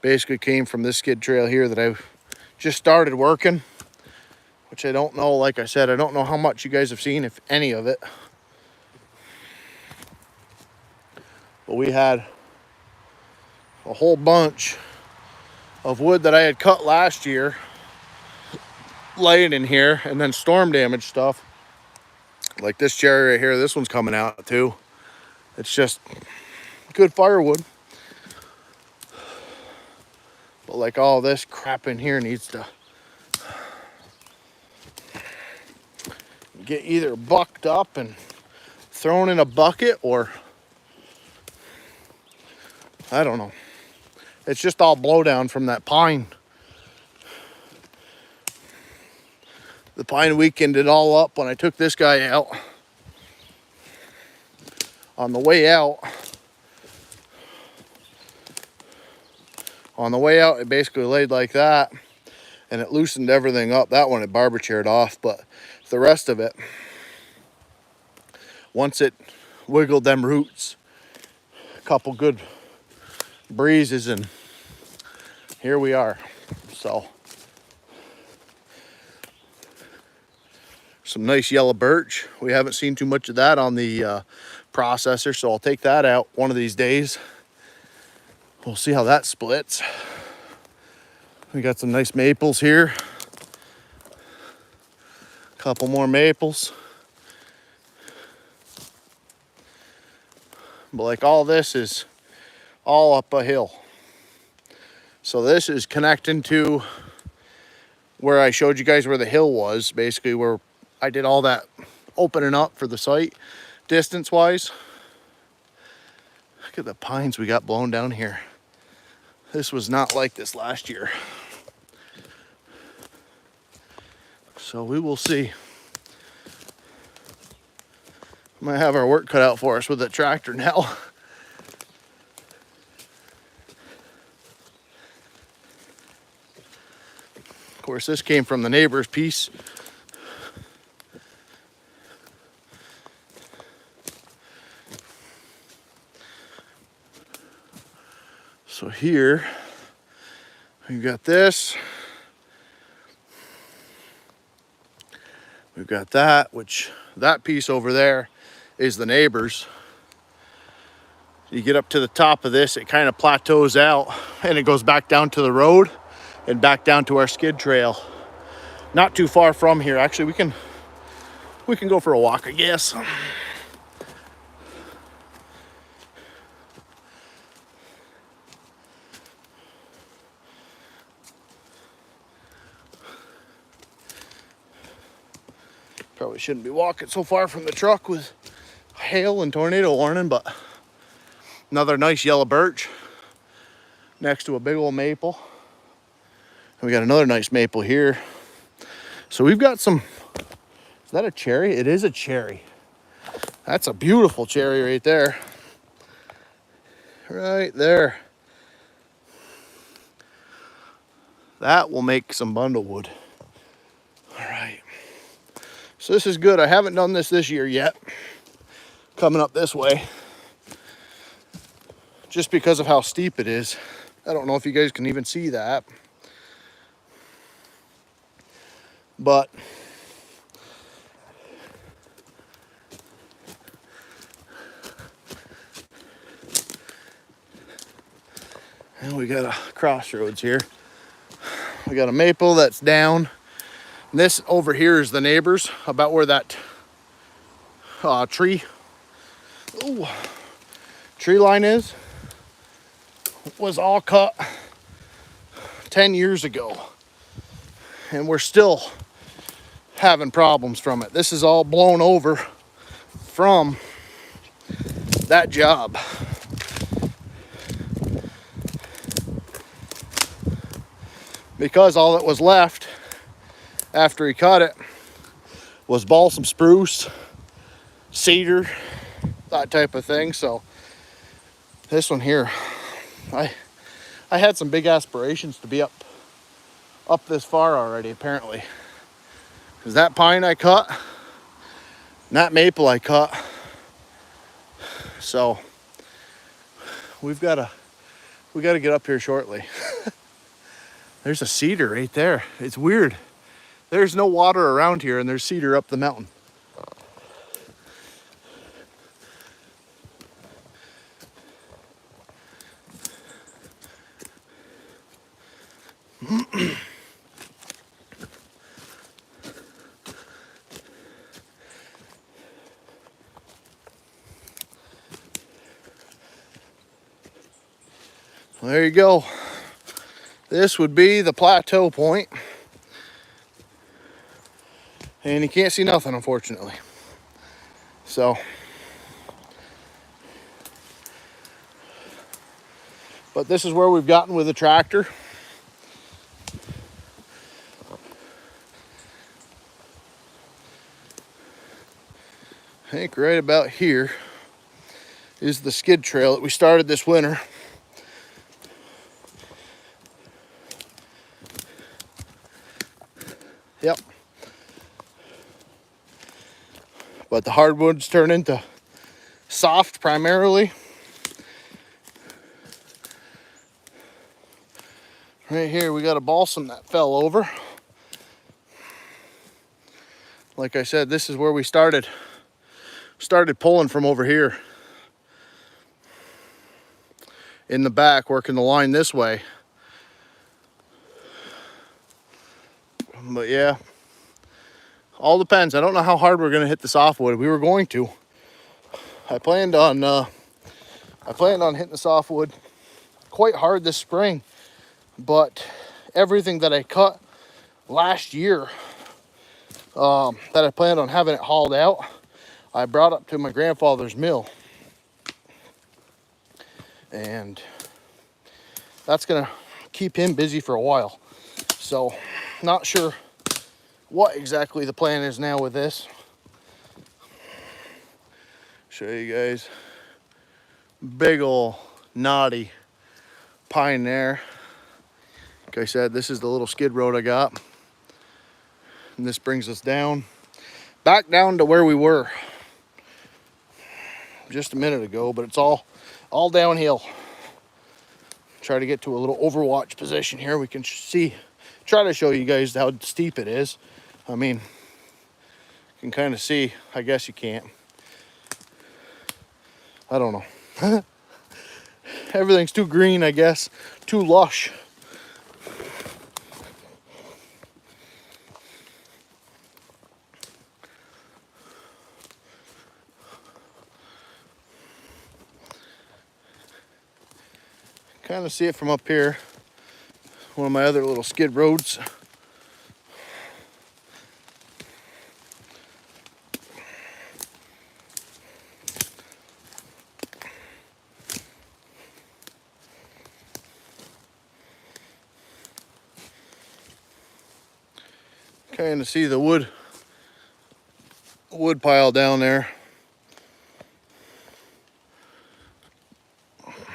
basically came from this skid trail here that I've just started working, which I don't know, like I said, I don't know how much you guys have seen, if any of it. But we had a whole bunch of wood that I had cut last year laying in here, and then storm damage stuff. Like this cherry right here, this one's coming out too. It's just good firewood. But like all this crap in here needs to get either bucked up and thrown in a bucket, or I don't know. It's just all blowdown from that pine. The pine weakened it all up when I took this guy out. On the way out, it basically laid like that, and it loosened everything up. That one it barber-chaired off, but the rest of it, once it wiggled them roots, a couple good breezes, and here we are. So some nice yellow birch. We haven't seen too much of that on the processor, so I'll take that out one of these days. We'll see how that splits. We got some nice maples here. A couple more maples. But like all this is all up a hill. So this is connecting to where I showed you guys where the hill was, basically where I did all that opening up for the site, distance-wise. Look at the pines we got blown down here. This was not like this last year. So we will see. Might have our work cut out for us with the tractor now. Of course, this came from the neighbor's piece. So here, we've got this. We've got that, which that piece over there is the neighbor's. You get up to the top of this, it kind of plateaus out and it goes back down to the road and back down to our skid trail. Not too far from here. Actually, we can go for a walk, I guess. Probably shouldn't be walking so far from the truck with hail and tornado warning, but another nice yellow birch next to a big old maple. We got another nice maple here. So we've got some, is that a cherry? It is a cherry. That's a beautiful cherry right there. Right there. That will make some bundlewood. All right. So this is good. I haven't done this year yet. Coming up this way. Just because of how steep it is. I don't know if you guys can even see that. But and we got a crossroads here. We got a maple that's down. This over here is the neighbors, about where that tree line is. Was all cut 10 years ago. And we're still having problems from it. This is all blown over from that job. Because all that was left after he cut it was balsam spruce, cedar, that type of thing. So this one here, I had some big aspirations to be up this far already, apparently. Because that pine I cut, and that maple I cut. So we got to get up here shortly. There's a cedar right there. It's weird. There's no water around here, and there's cedar up the mountain. Well, there you go. This would be the plateau point. And you can't see nothing, unfortunately. So, but this is where we've gotten with the tractor. I think right about here is the skid trail that we started this winter. Yep. But the hardwoods turn into soft primarily. Right here we got a balsam that fell over. Like I said, this is where we started pulling from over here. In the back, working the line this way. But yeah, all depends. I don't know how hard we're gonna hit the softwood. We were going to. I planned on hitting the softwood quite hard this spring, but everything that I cut last year, that I planned on having it hauled out, I brought up to my grandfather's mill, and that's gonna keep him busy for a while. So, not sure what exactly the plan is now with this. Show you guys. Big ol' knotty pine there. Like I said, this is the little skid road I got. And this brings us down, back down to where we were just a minute ago, but it's all downhill. Try to get to a little overwatch position here. We can try to show you guys how steep it is. I mean, you can kind of see. I guess you can't. I don't know. Everything's too green, I guess. Too lush. Kind of see it from up here. One of my other little skid roads. Kind of see the wood pile down there.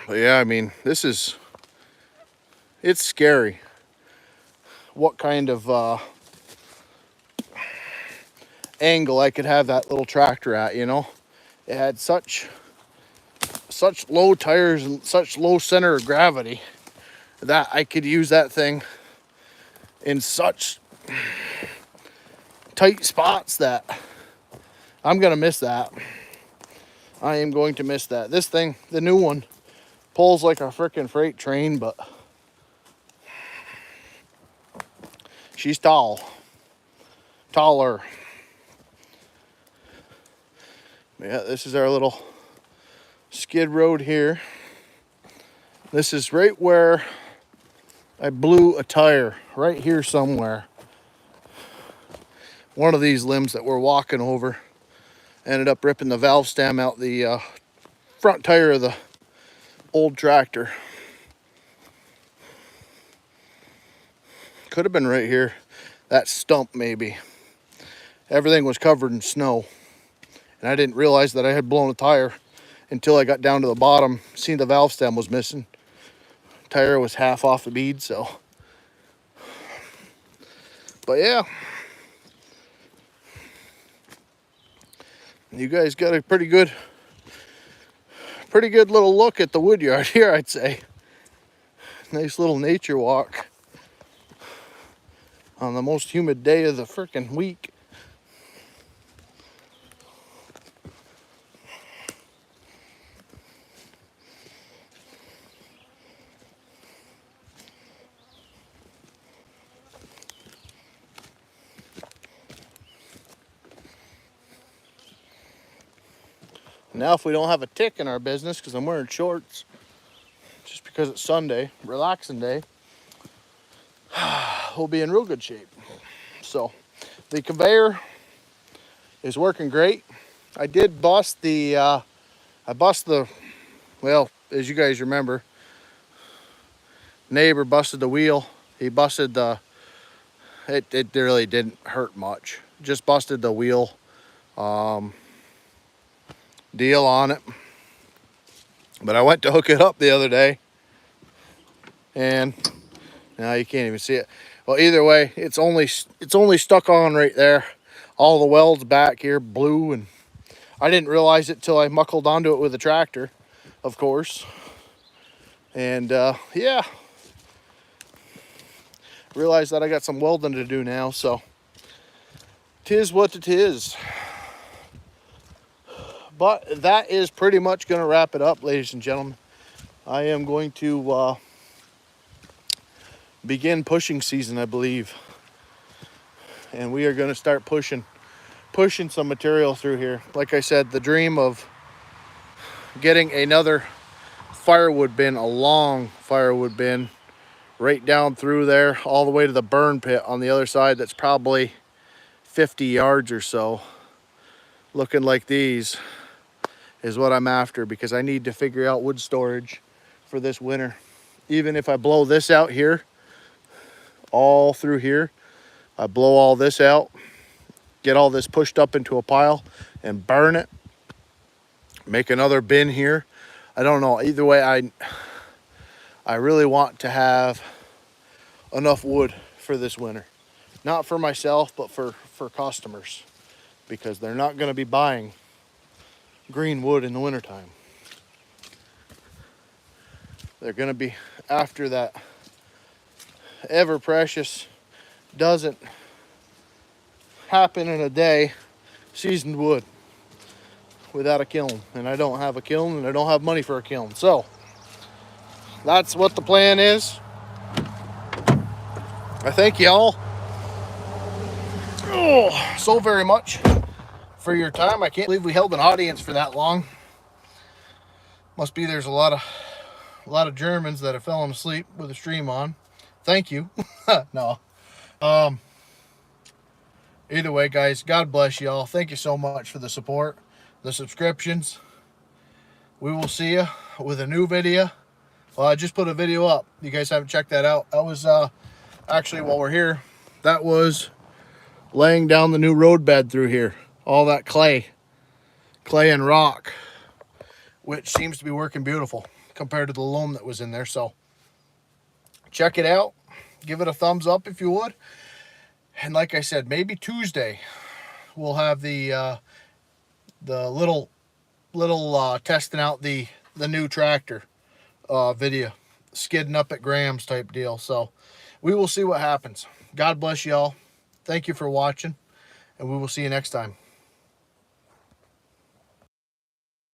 But yeah, I mean, it's scary what kind of angle I could have that little tractor at, you know. It had such low tires and such low center of gravity that I could use that thing in such tight spots that I'm gonna miss that. I am going to miss that. This thing, the new one, pulls like a freaking freight train, but she's taller. Yeah, this is our little skid road here. This is right where I blew a tire, right here somewhere. One of these limbs that we're walking over ended up ripping the valve stem out the front tire of the old tractor. Could have been right here. That stump maybe. Everything was covered in snow. And I didn't realize that I had blown a tire until I got down to the bottom. Seen the valve stem was missing. Tire was half off the bead, so. But yeah. You guys got a pretty good little look at the wood yard here, I'd say. Nice little nature walk on the most humid day of the frickin' week. Now if we don't have a tick in our business, because I'm wearing shorts, just because it's Sunday, relaxing day, we'll be in real good shape. So the conveyor is working great. I did bust the, well, as you guys remember, neighbor busted the wheel. He busted the, it really didn't hurt much. Just busted the wheel deal on it. But I went to hook it up the other day, and now you can't even see it. Well, either way, it's only stuck on right there. All the welds back here blew, and I didn't realize it till I muckled onto it with a tractor, of course. And yeah, realized that I got some welding to do now, so 'tis what it is. But that is pretty much going to wrap it up, ladies and gentlemen. I am going to begin pushing season, I believe. And we are going to start pushing some material through here. Like I said, the dream of getting another firewood bin, a long firewood bin, right down through there, all the way to the burn pit on the other side. That's probably 50 yards or so. Looking like these is what I'm after, because I need to figure out wood storage for this winter. Even if I blow this out here, all through here, I blow all this out, get all this pushed up into a pile and burn it, make another bin here. I don't know. Either way, I really want to have enough wood for this winter. Not for myself, but for customers, because they're not going to be buying green wood in the wintertime. They're going to be after that ever precious, doesn't happen in a day, seasoned wood without a kiln. And I don't have a kiln, and I don't have money for a kiln. So that's what the plan is. I thank y'all so very much for your time. I can't believe we held an audience for that long. Must be there's a lot of Germans that have fallen asleep with the stream on. Thank you. No. Either way, guys, God bless y'all. Thank you so much for the support, the subscriptions. We will see you with a new video. Well, I just put a video up. You guys haven't checked that out. That was actually, while we're here, that was laying down the new road bed through here. All that clay and rock, which seems to be working beautiful compared to the loam that was in there. So check it out. Give it a thumbs up if you would. And like I said, maybe Tuesday we'll have the little testing out the new tractor video, skidding up at Graham's type deal. So we will see what happens. God bless y'all. Thank you for watching, and we will see you next time.